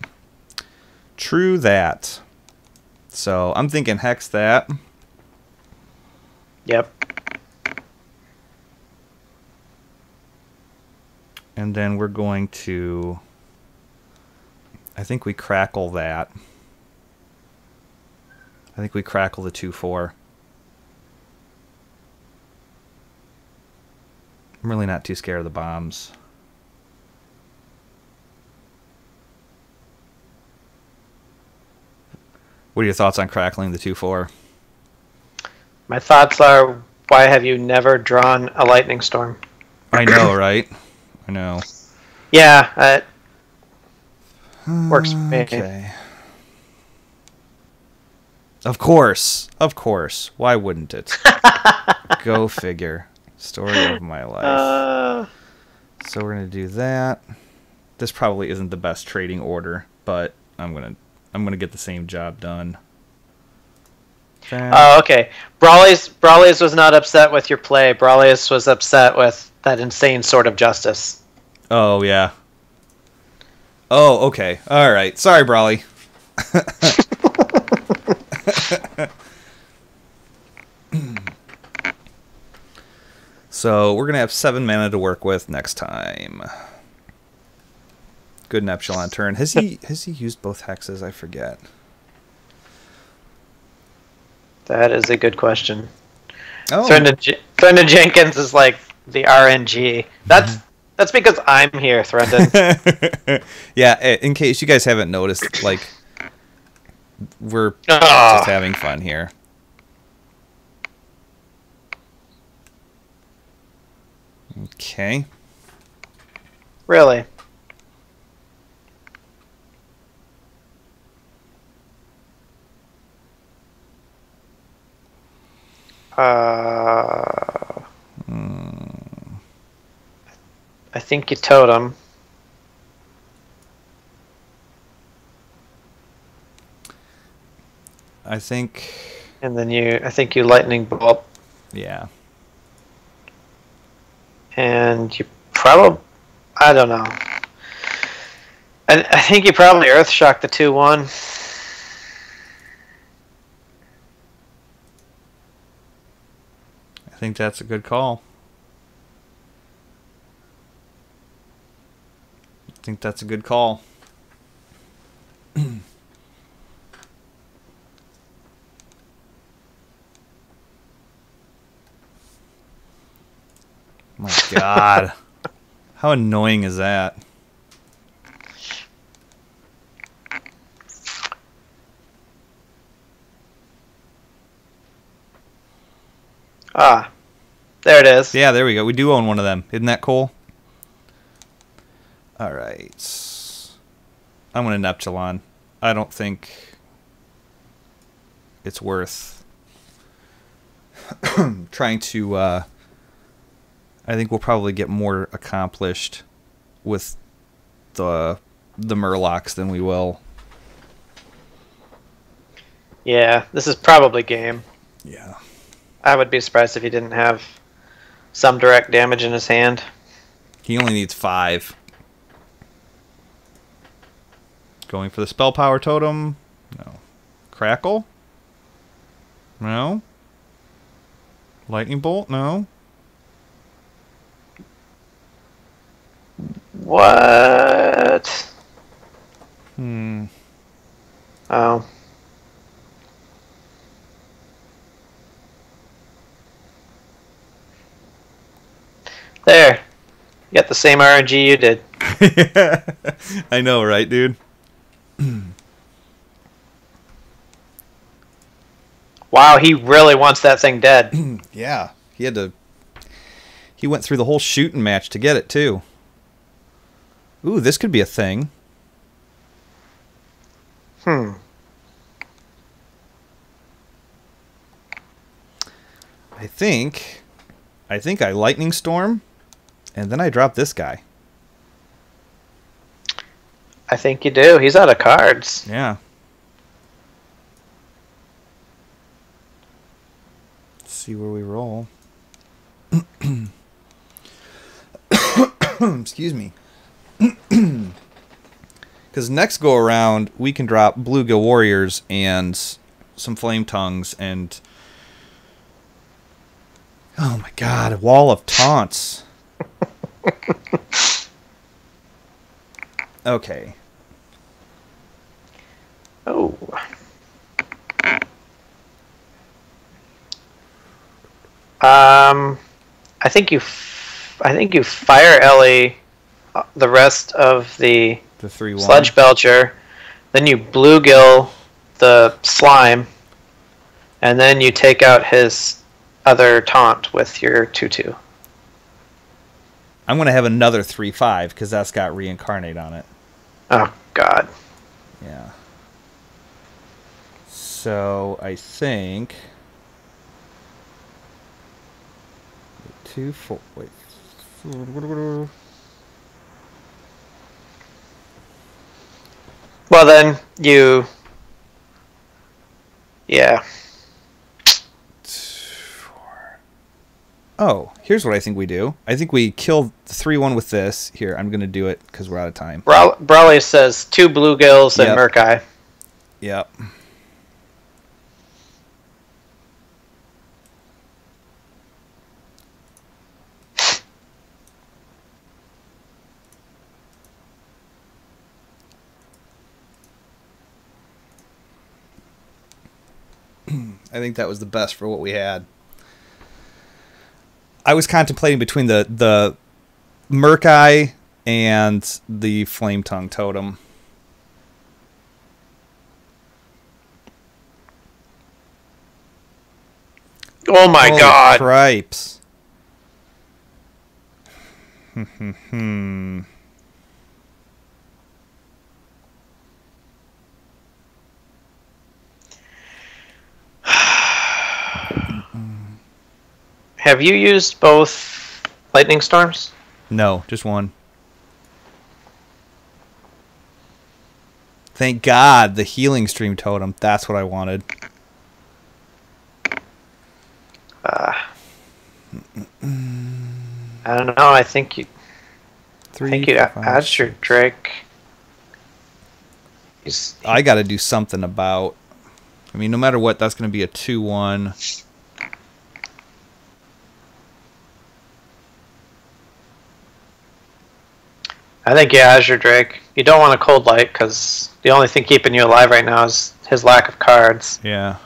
True that. So I'm thinking hex that. Yep. And then we're going to, I think we crackle that. I think we crackle the 2/4. I'm really not too scared of the bombs. What are your thoughts on crackling the 2/4? My thoughts are, why have you never drawn a lightning storm? I know, right? I know. Yeah, works for me. Okay. Of course. Of course. Why wouldn't it? Go figure. Story of my life. So we're going to do that. This probably isn't the best trading order, but I'm going to get the same job done. Oh, okay. Brawley's was not upset with your play. Brawley's was upset with that insane Sword of Justice. Oh, yeah. Oh, okay. All right. Sorry, Brawley. So we're going to have 7 mana to work with next time. Good Epsilon turn. Has he used both hexes? I forget. That is a good question. Oh. Thurndon Jenkins is like the RNG. That's because I'm here, Thurndon. Yeah, in case you guys haven't noticed, like, we're just having fun here. Okay. Really? I think you totem. I think... And then I think you lightning bolt. Yeah. And you probably, I don't know. I think you probably Earth Shock the 2/1. I think that's a good call. I think that's a good call. My God. How annoying is that? Ah, there it is. Yeah, there we go. We do own one of them. Isn't that cool? All right. I'm going to Neptulon. I don't think it's worth trying to... I think we'll probably get more accomplished with the Murlocs than we will. Yeah, this is probably game. Yeah. I would be surprised if he didn't have some direct damage in his hand. He only needs 5. Going for the spell power totem. No. Crackle? No. Lightning bolt? No. What? Oh. There. You got the same RNG you did. I know, right, dude? Wow, he really wants that thing dead. Yeah. He had to... He went through the whole shooting match to get it, too. Ooh, this could be a thing. I think I Lightning Storm, and then I drop this guy. I think you do. He's out of cards. Yeah. Let's see where we roll. Excuse me. Because next go around, we can drop Bluegill Warriors and some Flame Tongues and... Oh my God, Wall of Taunts. Okay. Oh. I think you fire Ellie the rest of the 3/1. Sludge Belcher, then you bluegill the slime, and then you take out his other taunt with your 2/2. I'm going to have another 3/5 because that's got Reincarnate on it. Oh, God. Yeah. So I think 2, 4. Wait. Well, then you... Yeah. 4. Oh, here's what I think we do. I think we kill the 3/1 with this. Here, I'm going to do it because we're out of time. Brawley says 2 bluegills and Murkai. Yep. I think that was the best for what we had. I was contemplating between the Murkai and the Flame Tongue Totem. Oh my Holy God. Cripes. Have you used both lightning storms? No, just one. Thank God, the healing stream totem. That's what I wanted. I don't know. I think you. Three, I think you four, five, add your six. Drake. I got to do something about. I mean, no matter what, that's going to be a 2-1. I think yeah, Azure Drake. You don't want a cold light because the only thing keeping you alive right now is his lack of cards. Yeah.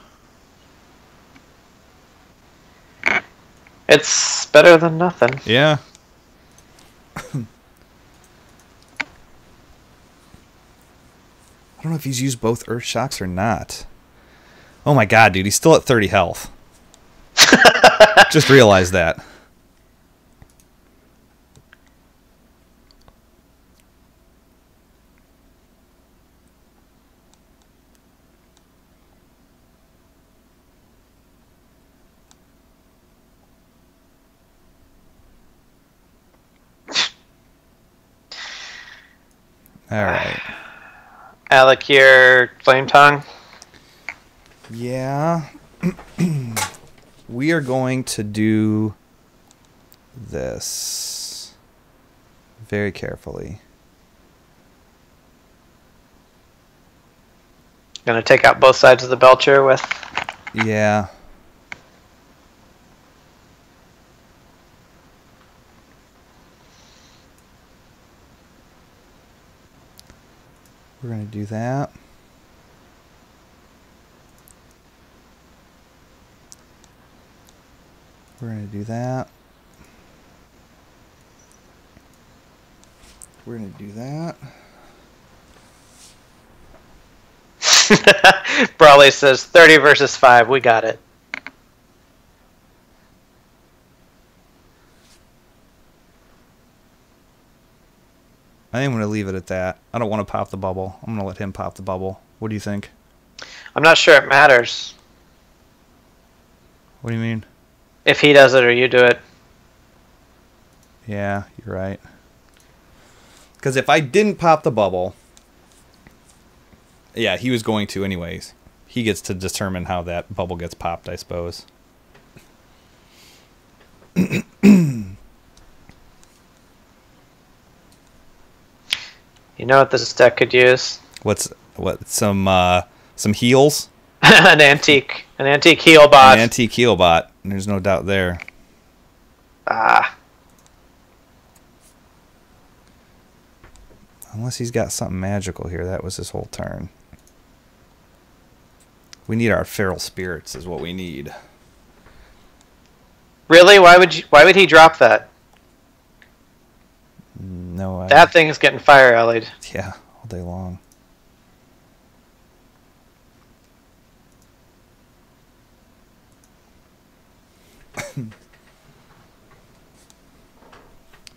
It's better than nothing. Yeah. I don't know if he's used both Earth Shocks or not. Oh my God, dude, he's still at 30 health. Just realized that. All right. Alec, your Flame Tongue. Yeah. We are going to do this very carefully. Gonna take out both sides of the Belcher with. Yeah. We're going to do that. We're going to do that. We're going to do that. Brawley says 30 versus 5. We got it. I think I'm going to leave it at that. I don't want to pop the bubble. I'm going to let him pop the bubble. What do you think? I'm not sure it matters What do you mean? if he does it or you do it. Yeah, you're right. Because if I didn't pop the bubble... Yeah, he was going to anyways. He gets to determine how that bubble gets popped, I suppose. You know what this deck could use? What some heals? An antique heal bot. An antique heal bot. There's no doubt there. Ah. Unless he's got something magical here. That was his whole turn. We need our feral spirits is what we need. Really? Why would he drop that? No idea. That thing's getting fire allied. Yeah, all day long.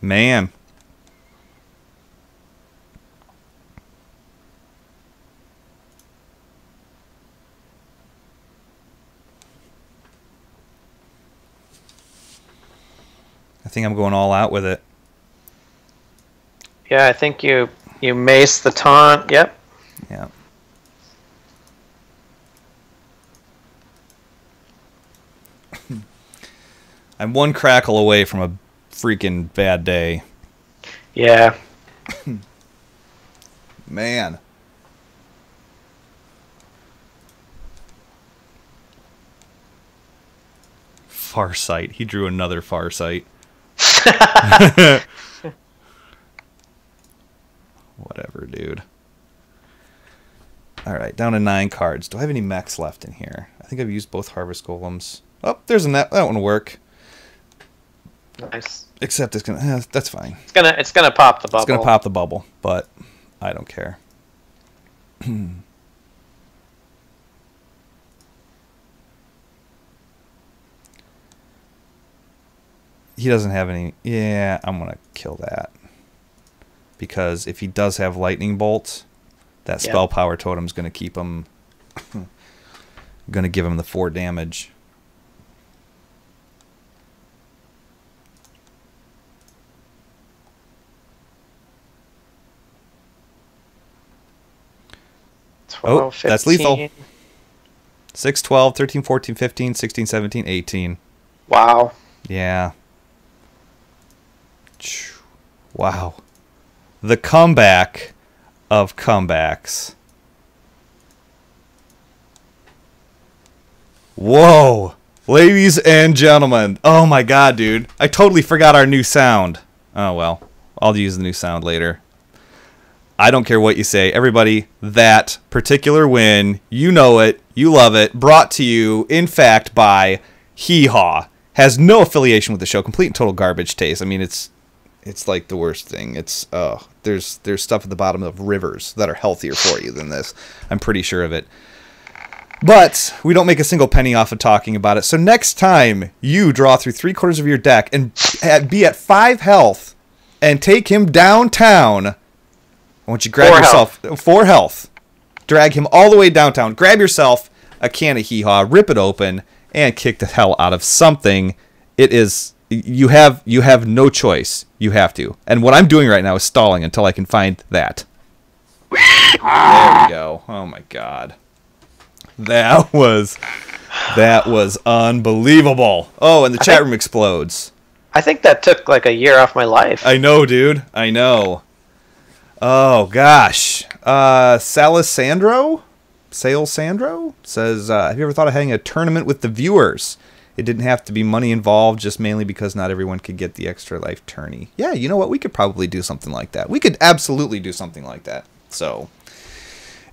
Man. I think I'm going all out with it. Yeah, I think you mace the taunt. Yep. Yeah. I'm one crackle away from a freaking bad day. Yeah. Man. Farsight. He drew another Farsight. Whatever, dude. Alright, down to 9 cards. Do I have any mechs left in here? I think I've used both Harvest Golems. Oh, there's a net. That one will work. Nice. Except it's gonna... that's fine. It's gonna pop the bubble. It's gonna pop the bubble, but I don't care. He doesn't have any. Yeah, I'm going to kill that. Because if he does have lightning bolts, that spell power totem is going to keep him. Going to give him the 4 damage. Oh, that's lethal. 6, 12, 13, 14, 15, 16, 17, 18. Wow. Yeah. Wow. The comeback of comebacks. Whoa. Ladies and gentlemen. Oh my god, dude. I totally forgot our new sound. Oh well. I'll use the new sound later. I don't care what you say. Everybody, that particular win, you know it, you love it, brought to you, in fact, by Hee Haw. Has no affiliation with the show. Complete and total garbage taste. I mean, it's like the worst thing. It's there's stuff at the bottom of rivers that are healthier for you than this. I'm pretty sure of it. But we don't make a single penny off of talking about it. So next time you draw through 3/4 of your deck and be at 5 health and take him downtown, I want you to grab yourself 4 health. Drag him all the way downtown. Grab yourself a can of Hee Haw, rip it open, and kick the hell out of something. It is you have no choice. You have to. And what I'm doing right now is stalling until I can find that. There we go. Oh my god. That was unbelievable. Oh, and the chat room explodes. I think that took like a year off my life. I know, dude. I know. Oh gosh. Salesandro says, have you ever thought of having a tournament with the viewers? It didn't have to be money involved, just mainly because not everyone could get the extra life tourney. Yeah, you know what? We could probably do something like that. We could absolutely do something like that. So,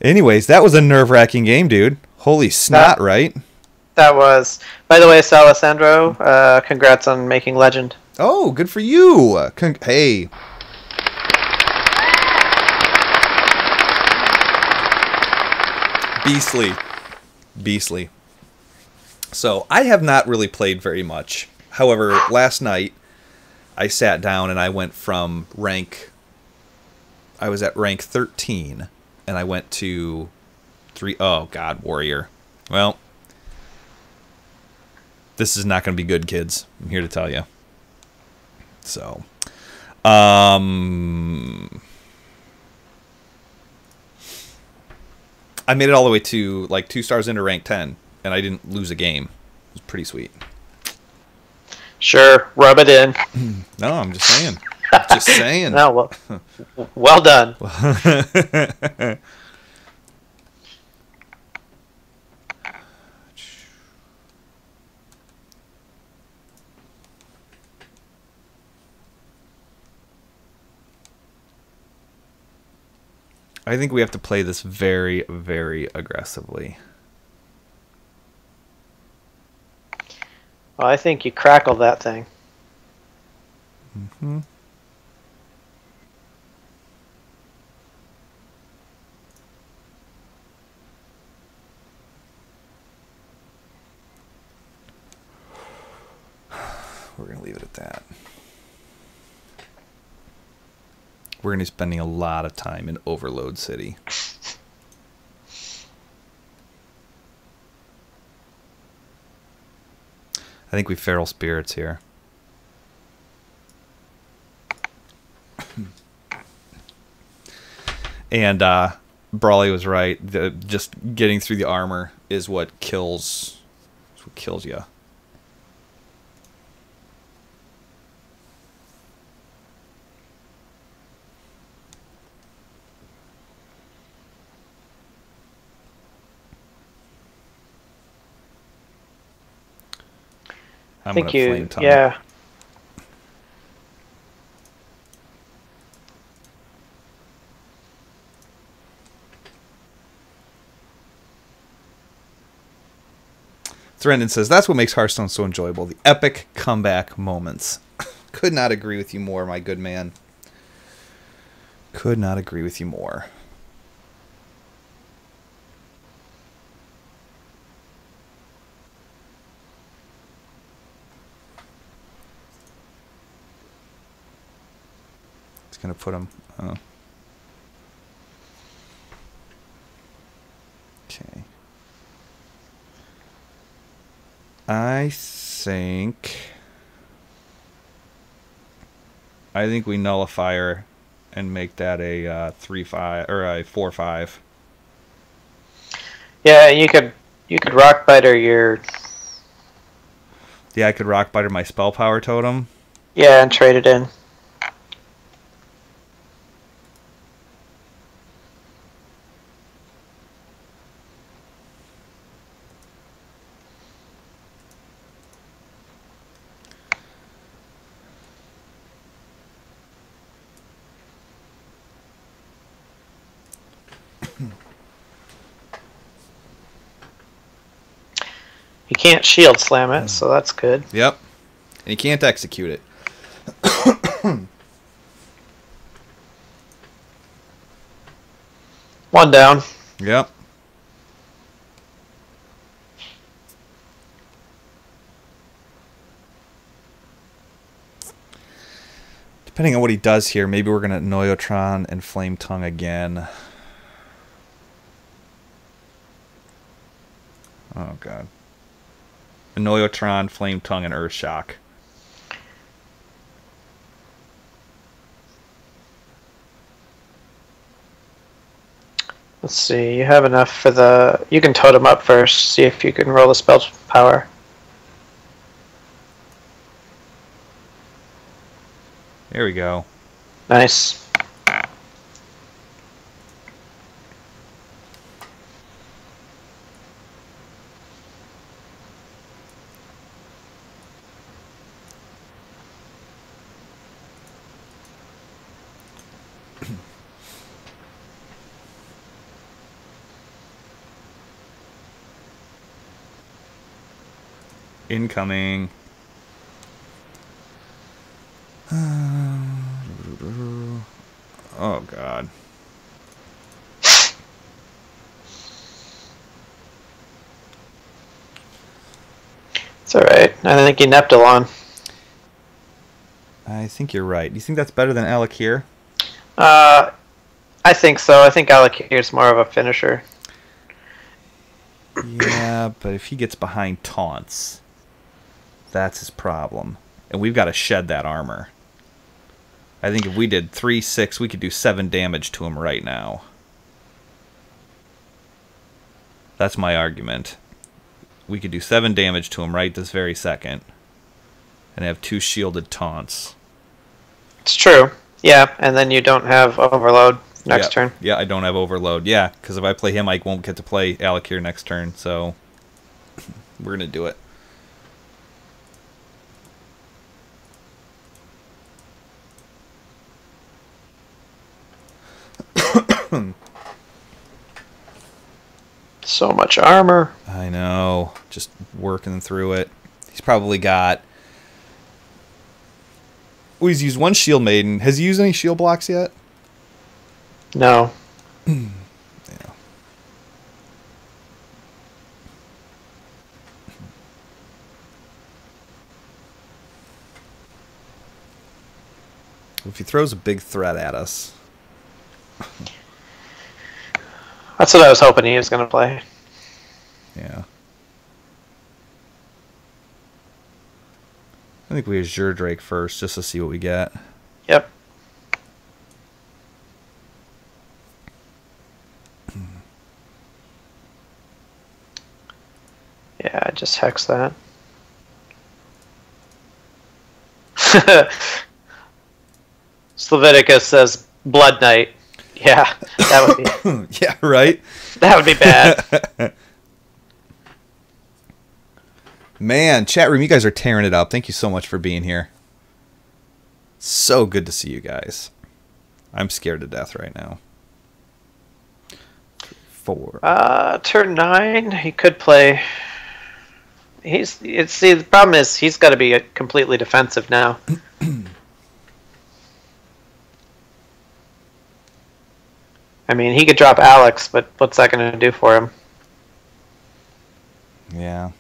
anyways, that was a nerve-wracking game, dude. Holy snot, right? That was. By the way, Salesandro, congrats on making Legend. Oh, good for you. Hey. Beastly. So, I have not really played very much. However, last night, I sat down and I went from I was at rank 13, and I went to 3, oh god, warrior. Well, this is not going to be good, kids. I'm here to tell you. So, I made it all the way to like 2 stars into rank 10, and I didn't lose a game. It was pretty sweet. Sure, rub it in. No, I'm just saying. Just saying. No, well done. I think we have to play this very, very aggressively. Well, I think you crackle that thing. Mm-hmm. We're going to leave it at that. We're going to be spending a lot of time in Overload City. I think we feral spirits here. And Brawley was right. Just getting through the armor is what kills you. I think you, yeah. Threndon says, that's what makes Hearthstone so enjoyable. The epic comeback moments. Could not agree with you more, my good man. Could not agree with you more. It's gonna put him. Oh. Okay. I think we nullify her and make that a 3/5 or a 4/5. Yeah, you could rock biter your Yeah, I could rock biter my spell power totem. yeah and trade it in. You can't shield slam it, so that's good. Yep. And you can't execute it. One down. Yep. Depending on what he does here, maybe we're going to Noyotron and Flame Tongue again. Oh, God. Noyotron, Flame Tongue, and Earth Shock. Let's see. You have enough for the. You can totem up first. See if you can roll the spell power. There we go. Nice. Incoming. Oh, God. It's alright. I think you Neptulon. I think you're right. Do you think that's better than Alakir? I think so. I think Alakir is more of a finisher. Yeah, but if he gets behind taunts, that's his problem. And we've got to shed that armor. I think if we did 3/6, we could do 7 damage to him right now. That's my argument. We could do 7 damage to him right this very second. And have 2 shielded taunts. It's true. Yeah, and then you don't have overload next turn. Yeah, I don't have overload. Yeah, because if I play him, I won't get to play Alakir next turn. So we're going to do it. So much armor. I know. Just working through it. He's probably got... Oh, he's used 1 Shield Maiden. Has he used any shield blocks yet? No. Yeah. If he throws a big threat at us... That's what I was hoping he was going to play. Yeah. I think we Azure Drake first, just to see what we get. Yep. Yeah, just hex that. Slaviticus says Blood Knight. Yeah, that would be. Yeah, right? That would be bad. Man, chat room, you guys are tearing it up. Thank you so much for being here. So good to see you guys. I'm scared to death right now. 4. Turn 9. He could play. See, the problem is he's got to be completely defensive now. I mean, he could drop Alex, but what's that going to do for him? Yeah.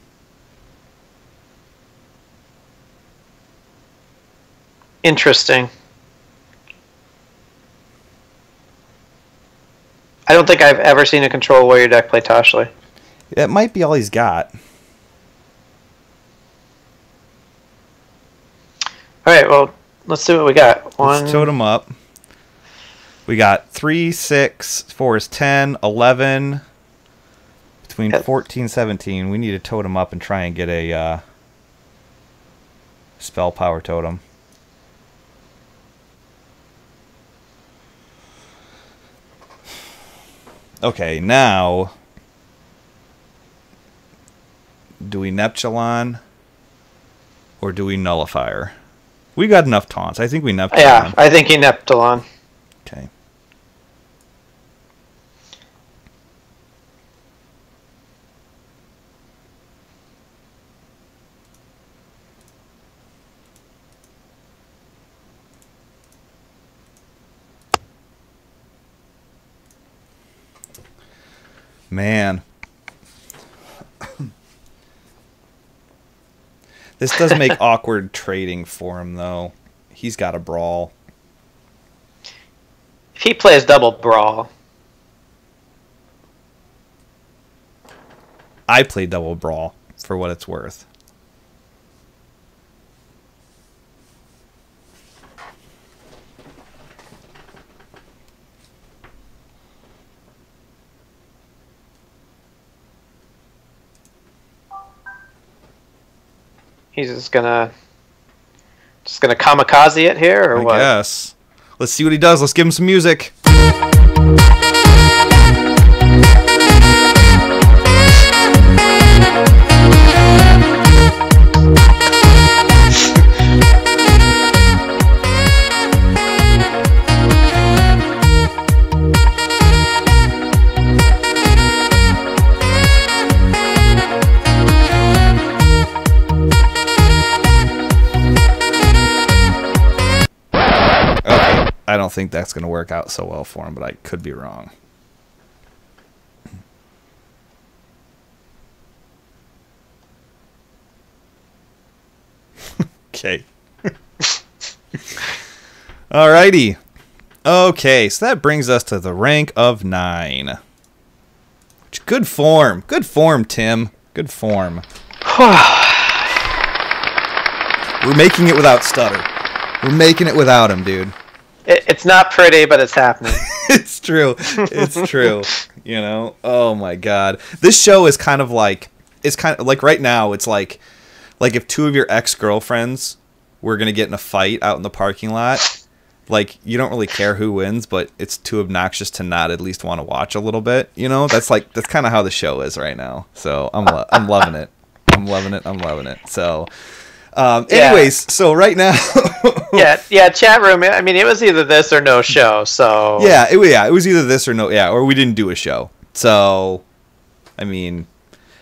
Interesting. I don't think I've ever seen a Control Warrior deck play Toshli. That might be all he's got. All right, well, let's see what we got. Let's totem up. We got 3, 6, 4 is 10, 11. Between 14, 17, we need to totem up and try and get a spell power totem. Okay, now do we Neptulon or do we Nullifier? We got enough taunts. I think we Neptulon. Yeah, I think he Neptulon. Okay. Man. This does make awkward trading for him, though. He's got a brawl. If he plays double brawl. I play double brawl, for what it's worth. He's just gonna kamikaze it here, or what? Yes. Let's see what he does. Let's give him some music. I don't think that's going to work out so well for him, but I could be wrong. Okay. Alrighty. Okay, so that brings us to the rank of 9. Good form. Good form, Tim. Good form. We're making it without Stutter. We're making it without him, dude. It's not pretty, but it's happening. It's true. It's true. You know? Oh my god. This show is kind of like, it's kind of like right now, it's like if two of your ex-girlfriends were going to get in a fight out in the parking lot, like you don't really care who wins, but it's too obnoxious to not at least want to watch a little bit, you know? That's kind of how the show is right now. So I'm loving it. I'm loving it. I'm loving it. So anyways, so right now yeah, chat room. I mean, it was either this or no show. So it was either this or no, or we didn't do a show. So, I mean,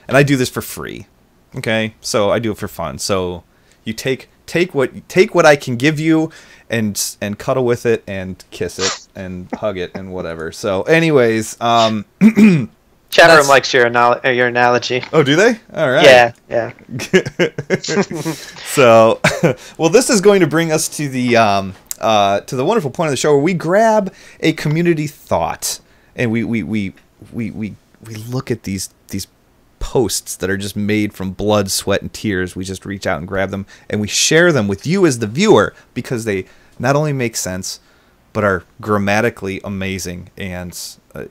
and I do this for free, okay? So I do it for fun. So you take what I can give you, and cuddle with it, and kiss it, and hug it, and whatever. So, anyways, chat room likes your analogy. Oh, do they? All right. Yeah. So, well, this is going to bring us to the wonderful point of the show where we grab a community thought and we look at these posts that are just made from blood, sweat, and tears. We just reach out and grab them and we share them with you as the viewer because they not only make sense but are grammatically amazing, and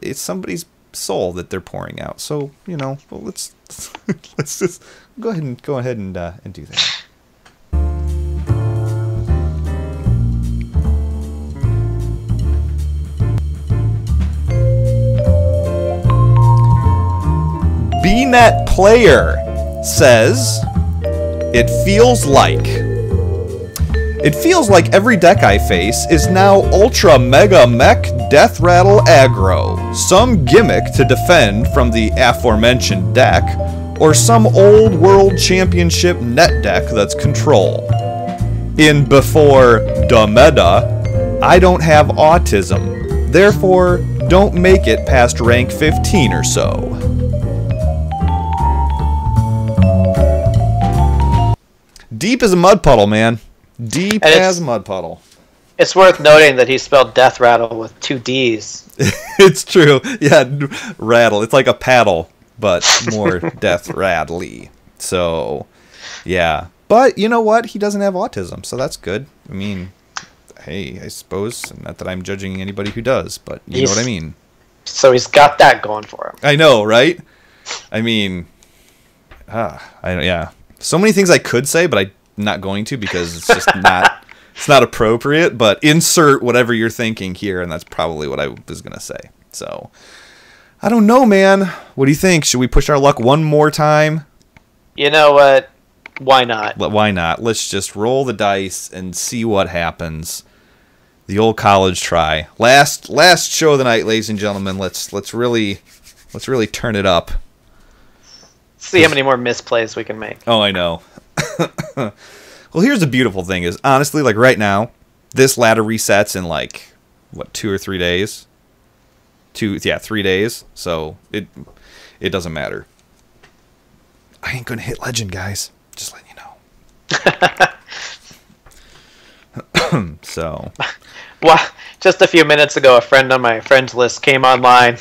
it's somebody's soul that they're pouring out. So, you know, well, let's just go ahead and do that. BNet Player says it feels like every deck I face is now Ultra Mega Mech Death Rattle Aggro, some gimmick to defend from the aforementioned deck, or some old World Championship net deck that's Control. In before the meta, I don't have autism, therefore don't make it past rank 15 or so. Deep as a mud puddle, man. Deep as a mud puddle. It's worth noting that he spelled death rattle with 2 D's. It's true. Yeah, rattle. It's like a paddle, but more death rattly. So, yeah. But you know what? He doesn't have autism, so that's good. I mean, hey, I suppose, not that I'm judging anybody who does, but you know what I mean. So he's got that going for him. I know, right? I mean, yeah. So many things I could say, but I'm not going to because it's just not. It's not appropriate. But insert whatever you're thinking here, and that's probably what I was gonna say. So, I don't know, man. What do you think? Should we push our luck one more time? You know what? Why not? Why not? Let's just roll the dice and see what happens. The old college try. Last show of the night, ladies and gentlemen. Let's really turn it up. See how many more misplays we can make. Oh, I know. Well, here's the beautiful thing is, honestly, like right now, this ladder resets in like, what, 2 or 3 days? 3 days. So it doesn't matter. I ain't gonna hit legend, guys. Just letting you know. So. Well, just a few minutes ago, a friend on my friends list came online,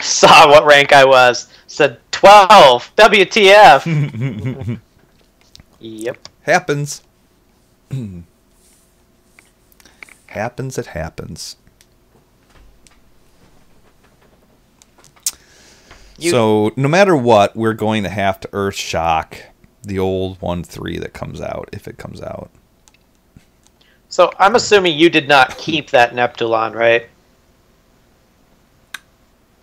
saw what rank I was, said 12. WTF? Yep. Happens. It happens. So, no matter what, we're going to have to Earth Shock the old 1-3 that comes out, if it comes out. So, I'm assuming you did not keep that Neptulon, right?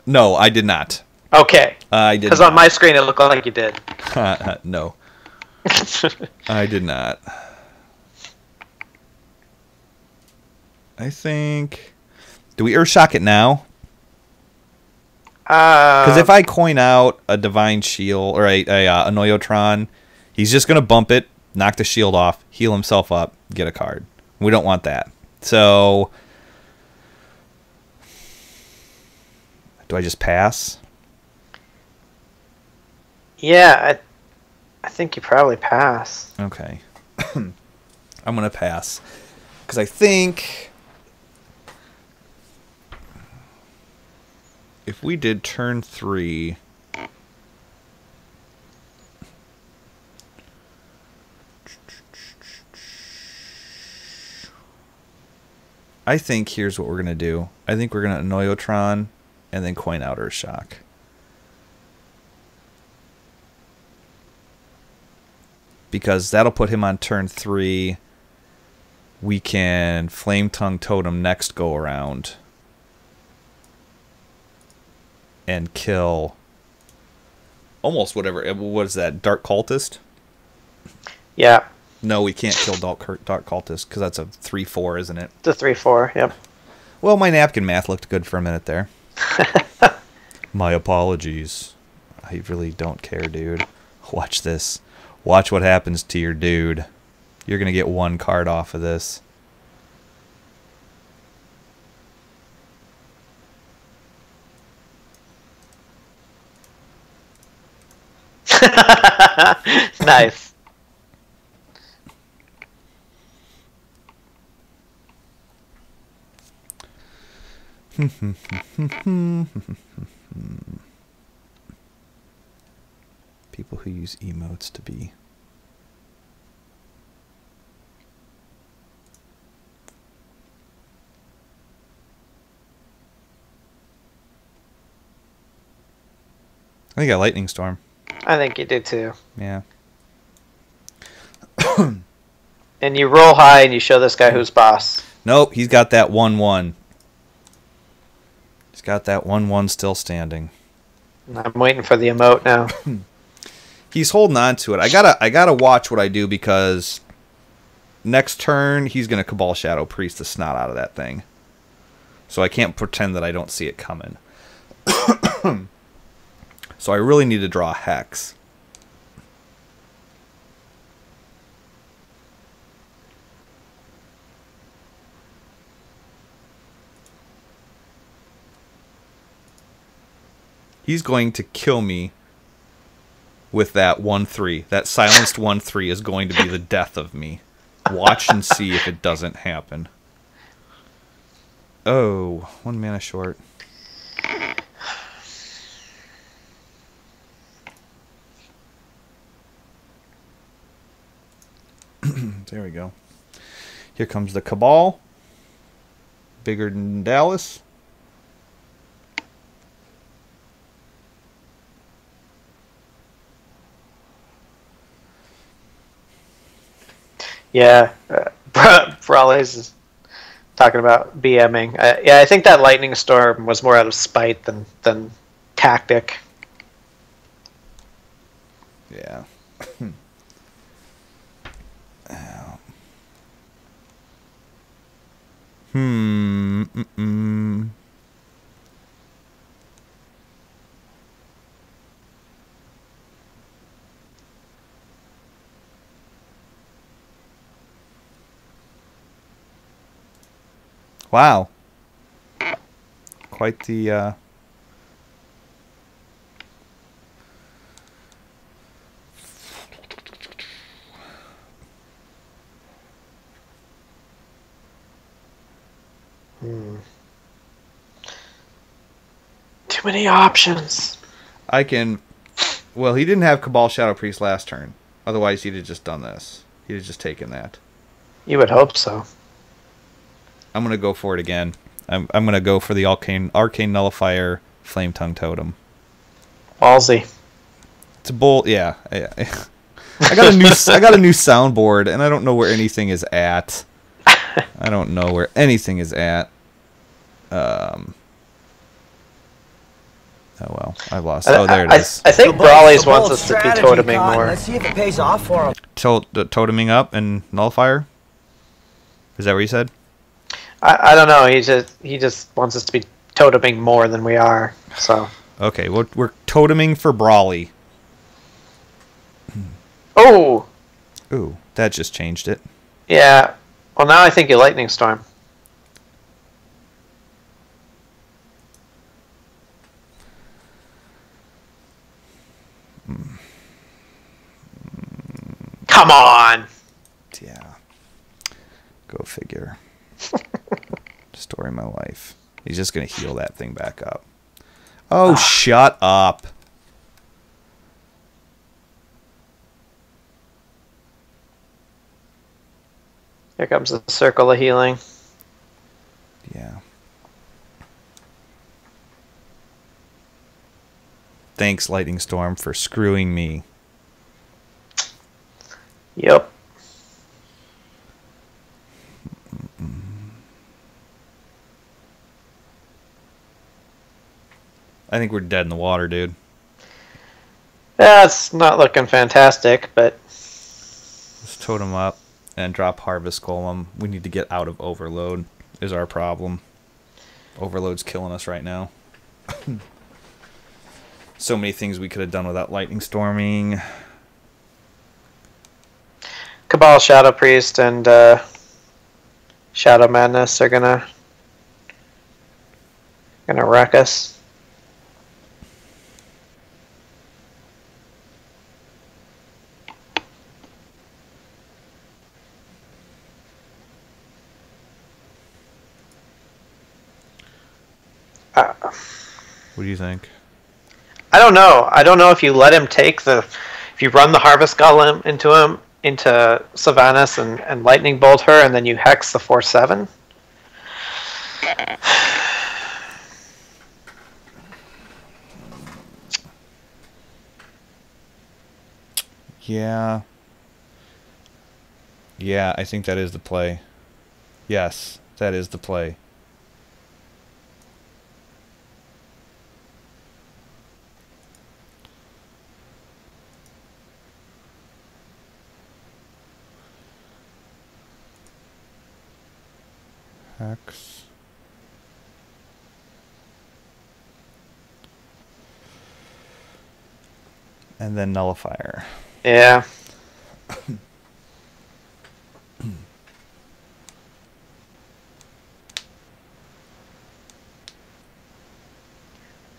No, I did not. Okay. I did. Because on my screen it looked like you did. No. I did not. I think... Do we Earth Shock it now? Because if I coin out a Divine Shield or a Noyotron, he's just going to bump it, knock the shield off, heal himself up, get a card. We don't want that. So... Do I just pass? Yeah, I think you probably pass. Okay. I'm going to pass. Because I think... If we did turn 3... I think here's what we're going to do. I think we're going to Noyotron and then coin out Earth Shock. Because that'll put him on turn 3. We can Flame Tongue Totem next go around. And kill almost whatever. What is that? Dark Cultist? Yeah. No, we can't kill Dark Cultist because that's a 3/4, isn't it? It's a 3/4, yep. Well, my napkin math looked good for a minute there. My apologies. I really don't care, dude. Watch this. Watch what happens to your dude. You're going to get 1 card off of this. Nice. People who use emotes to be... I think I Lightning Storm. I think you do too. Yeah. And you roll high and you show this guy who's boss. Nope, he's got that 1/1. He's got that 1/1 still standing. I'm waiting for the emote now. He's holding on to it. I gotta watch what I do because next turn he's gonna Cabal Shadow Priest the snot out of that thing. So I can't pretend that I don't see it coming. So I really need to draw a Hex. He's going to kill me with that 1/3. That silenced 1/3 is going to be the death of me. Watch and see if it doesn't happen. Oh, 1 mana short. There we go. Here comes the Cabal. Bigger than Dallas. Yeah, Brawley's is talking about BMing. Yeah, I think that Lightning Storm was more out of spite than tactic. Yeah. Wow. Quite the Too many options. I can. Well, he didn't have Cabal Shadow Priest last turn. Otherwise, he'd have just done this. He'd have just taken that. You would hope so. I'm gonna go for it again. I'm gonna go for the Arcane Nullifier Flame Tongue Totem. Ballsy. It's a bull. Yeah. I got a new soundboard, and I don't know where anything is at. I don't know where anything is at. Oh well, I lost. Oh, there it is. I think Brawley's wants us to be toteming more. Let's see if it pays off for him. Toteming up and Nullifier? Is that what you said? I don't know. He just wants us to be toteming more than we are. So. Okay, we're toteming for Brawley. Oh. Ooh, that just changed it. Yeah. Well, now I think you Lightning Storm. Come on. Yeah. Go figure. Story of my life. He's just gonna heal that thing back up. Oh, shut up. Here comes the circle of healing. Yeah. Thanks, Lightning Storm, for screwing me. Yep. I think we're dead in the water, dude. That's not looking fantastic, but... Let's totem up and drop Harvest Golem. We need to get out of Overload, is our problem. Overload's killing us right now. So many things we could have done without Lightning Storming. Cabal, Shadow Priest, and Shadow Madness are gonna wreck us. What do you think? I don't know. I don't know if you let him take the... If you run the Harvest Golem into Sylvanas and Lightning Bolt her, and then you Hex the 4/7. Yeah. Yeah, I think that is the play. Yes, that is the play. Hex. And then Nullifier. Yeah.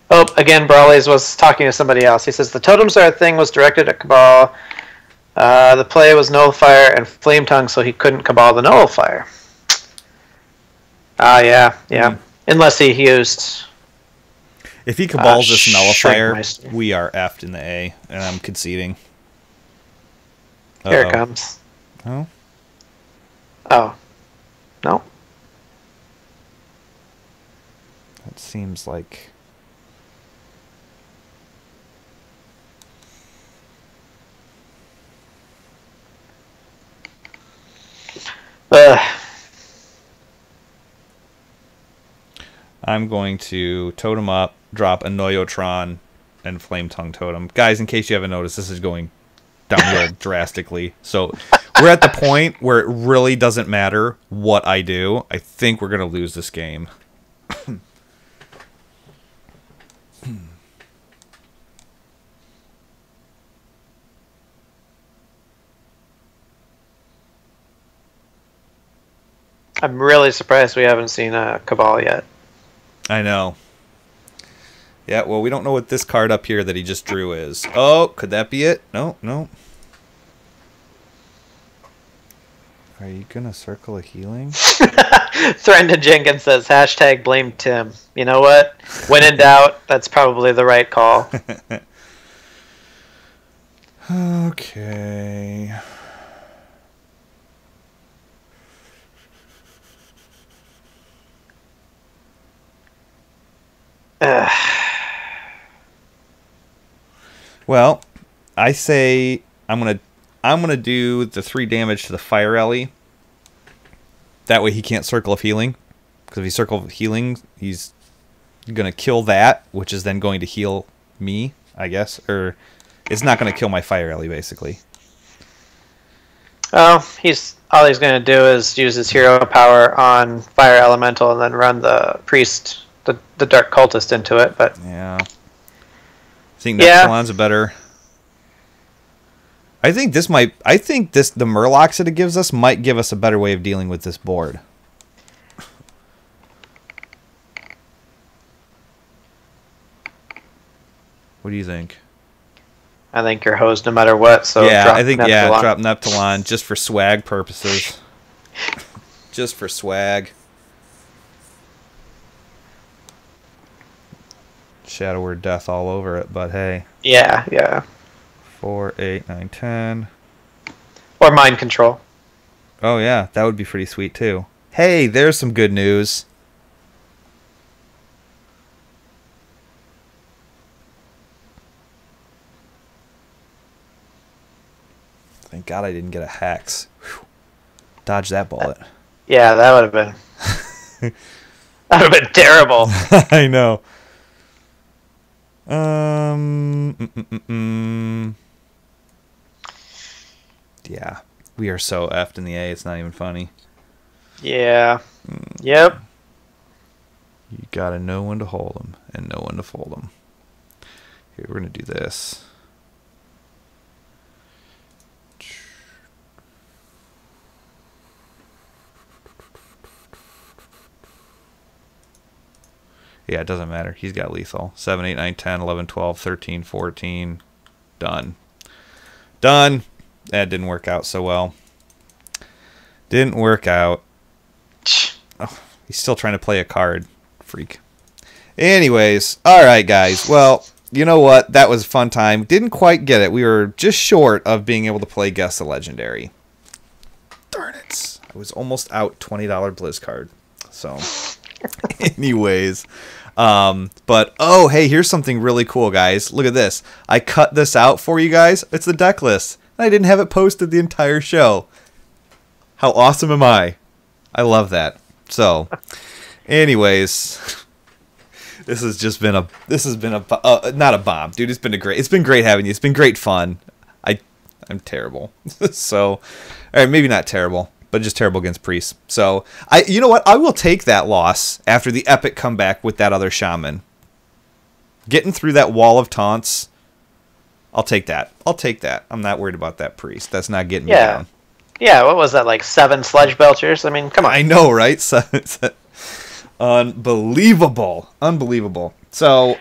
Oh, again, Brawley's was talking to somebody else. He says, the totems are a thing was directed at Cabal. The play was Nullifier and Flame Tongue, so he couldn't Cabal the Nullifier. Ah, yeah, yeah. Unless he used... If he cabals this nullifier, Shrinkmeister. we are effed in the A, and I'm conceding. Here Uh-oh. it comes. Oh? Oh. No. That seems like... I'm going to totem up, drop a Noyotron, and Flame Tongue Totem. Guys, in case you haven't noticed, this is going downhill drastically. So we're at the point where it really doesn't matter what I do. I think we're going to lose this game. I'm really surprised we haven't seen a Cabal yet. I know. Yeah, well, we don't know what this card up here that he just drew is. Oh, could that be it? No, no. Are you going to circle a healing? Threndon Jenkins says, hashtag blame Tim. You know what? When in doubt, that's probably the right call. Okay. Well, I say I'm gonna do the 3 damage to the Fire Ellie. That way he can't circle of healing. Because if he circle of healing, he's gonna kill that, which is then going to heal me, I guess. Or it's not gonna kill my Fire Ellie, basically. Oh, all he's going to do is use his hero power on Fire Elemental and then run the Priest, the Dark Cultist into it. But Yeah. I think Neptulon's a better... I think the Murlocs that it gives us might give us a better way of dealing with this board. What do you think? I think you're hosed no matter what. So yeah, drop I think Neptulon. drop Neptulon just for swag purposes. Just for swag. Shadow Word Death all over it, but hey. Yeah, yeah. 4, 8, 9, 10. Or Mind Control. Oh yeah, that would be pretty sweet too. Hey, there's some good news. Thank God I didn't get a Hex. Whew. Dodge that bullet. Yeah, that would have been... that would have been terrible. I know. Yeah, we are so effed in the A, it's not even funny. Yeah. Yep. You gotta know when to hold them and know when to fold them. Here, we're gonna do this. Yeah, it doesn't matter. He's got lethal. 7, 8, 9, 10, 11, 12, 13, 14. Done. Done. That didn't work out so well. Didn't work out. Oh, he's still trying to play a card. Freak. Anyways, alright guys. Well, you know what? That was a fun time. Didn't quite get it. We were just short of being able to play Guess the Legendary. Darn it. I was almost out $20 Blizz card. So... anyways, but oh hey, here's something really cool, guys. Look at this. I cut this out for you guys. It's the deck list, and I didn't have it posted the entire show. How awesome am I? I love that. So anyways, this has been not a bomb, dude. It's been great having you. It's been great fun. I'm terrible. So all right, maybe not terrible, but just terrible against priests. So you know what? I will take that loss after the epic comeback with that other shaman. Getting through that wall of taunts, I'll take that. I'm not worried about that priest. That's not getting me down. Yeah, what was that, like 7 Sledge Belchers? I mean, come on. I know, right? Unbelievable. So,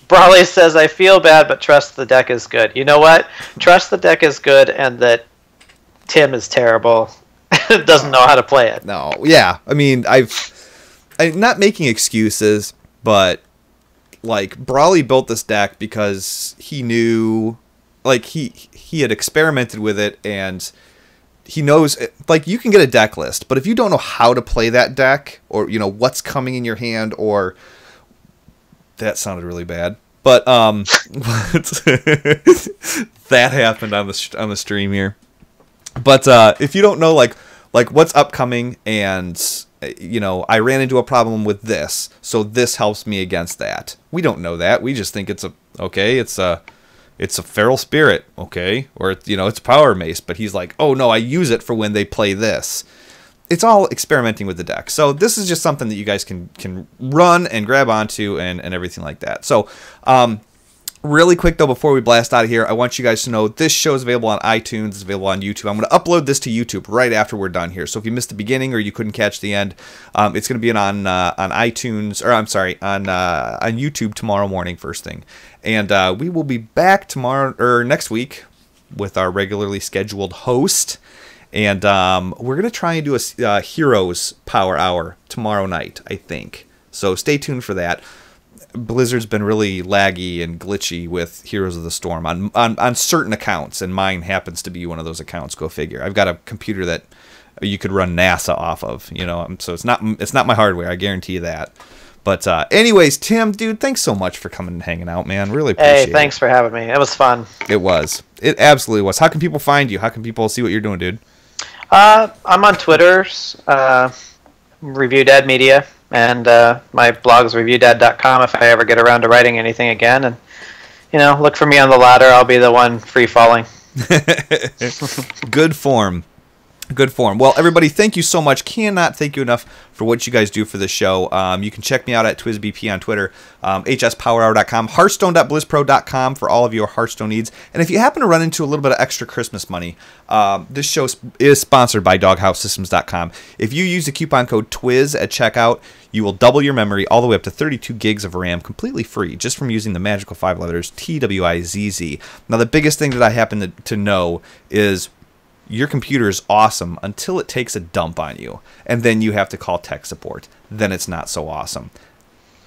Brawley says, I feel bad, but trust the deck is good. You know what? Trust the deck is good, and that Tim is terrible. Doesn't know how to play it. No, yeah. I mean, I've not making excuses, but like Brawley built this deck because he knew, like he had experimented with it, and he knows, like, you can get a deck list, but if you don't know how to play that deck, or you know what's coming in your hand, or that sounded really bad, but that happened on the stream here. But if you don't know like what's upcoming, and you know, I ran into a problem with this, so this helps me against that. We don't know that. We just think it's a feral spirit, okay, or you know, it's power mace. But he's like, oh no, I use it for when they play this. It's all experimenting with the deck. So this is just something that you guys can run and grab onto and everything like that. So really quick though, before we blast out of here, I want you guys to know this show is available on iTunes, it's available on YouTube. I'm going to upload this to YouTube right after we're done here. So if you missed the beginning or you couldn't catch the end, it's going to be on iTunes, or I'm sorry, on YouTube tomorrow morning, first thing. And we will be back tomorrow or next week with our regularly scheduled host. And we're going to try and do a Heroes Power Hour tomorrow night, I think. So stay tuned for that. Blizzard's been really laggy and glitchy with Heroes of the Storm on certain accounts, and mine happens to be one of those accounts. Go figure. I've got a computer that you could run NASA off of, you know, so it's not my hardware. I guarantee you that. But anyways, Tim, dude, thanks so much for coming and hanging out, man. Really appreciate it. Hey, thanks for having me. It was fun. It was. It absolutely was. How can people find you? How can people see what you're doing, dude? I'm on Twitter's Review Dad Media, and my blog's reviewdad.com if I ever get around to writing anything again. And you know, look for me on the ladder. I'll be the one free falling. Good form. Good form. Well, everybody, thank you so much. Cannot thank you enough for what you guys do for the show. You can check me out at TwizBP on Twitter, hspowerhour.com, hearthstone.blizzpro.com for all of your Hearthstone needs. And if you happen to run into a little bit of extra Christmas money, this show is sponsored by doghousesystems.com. If you use the coupon code TWIZ at checkout, you will double your memory all the way up to 32 gigs of RAM completely free just from using the magical 5 letters TWIZZ. Now, the biggest thing that I happen to know is your computer is awesome until it takes a dump on you, and then you have to call tech support. Then it's not so awesome.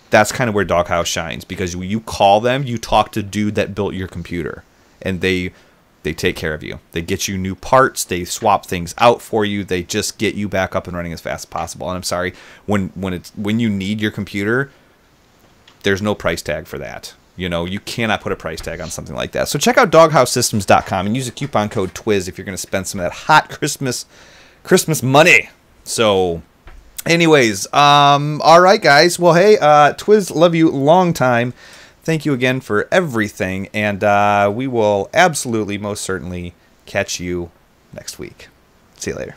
That's kind of where Doghouse shines, because when you call them, you talk to dude that built your computer, and they take care of you. They get you new parts. They swap things out for you. They just get you back up and running as fast as possible. And I'm sorry, when you need your computer, there's no price tag for that. You know, you cannot put a price tag on something like that. So check out doghousesystems.com and use the coupon code TWIZ if you're going to spend some of that hot Christmas money. So anyways, all right, guys. Well, hey, Twiz, love you long time. Thank you again for everything. And we will absolutely, most certainly catch you next week. See you later.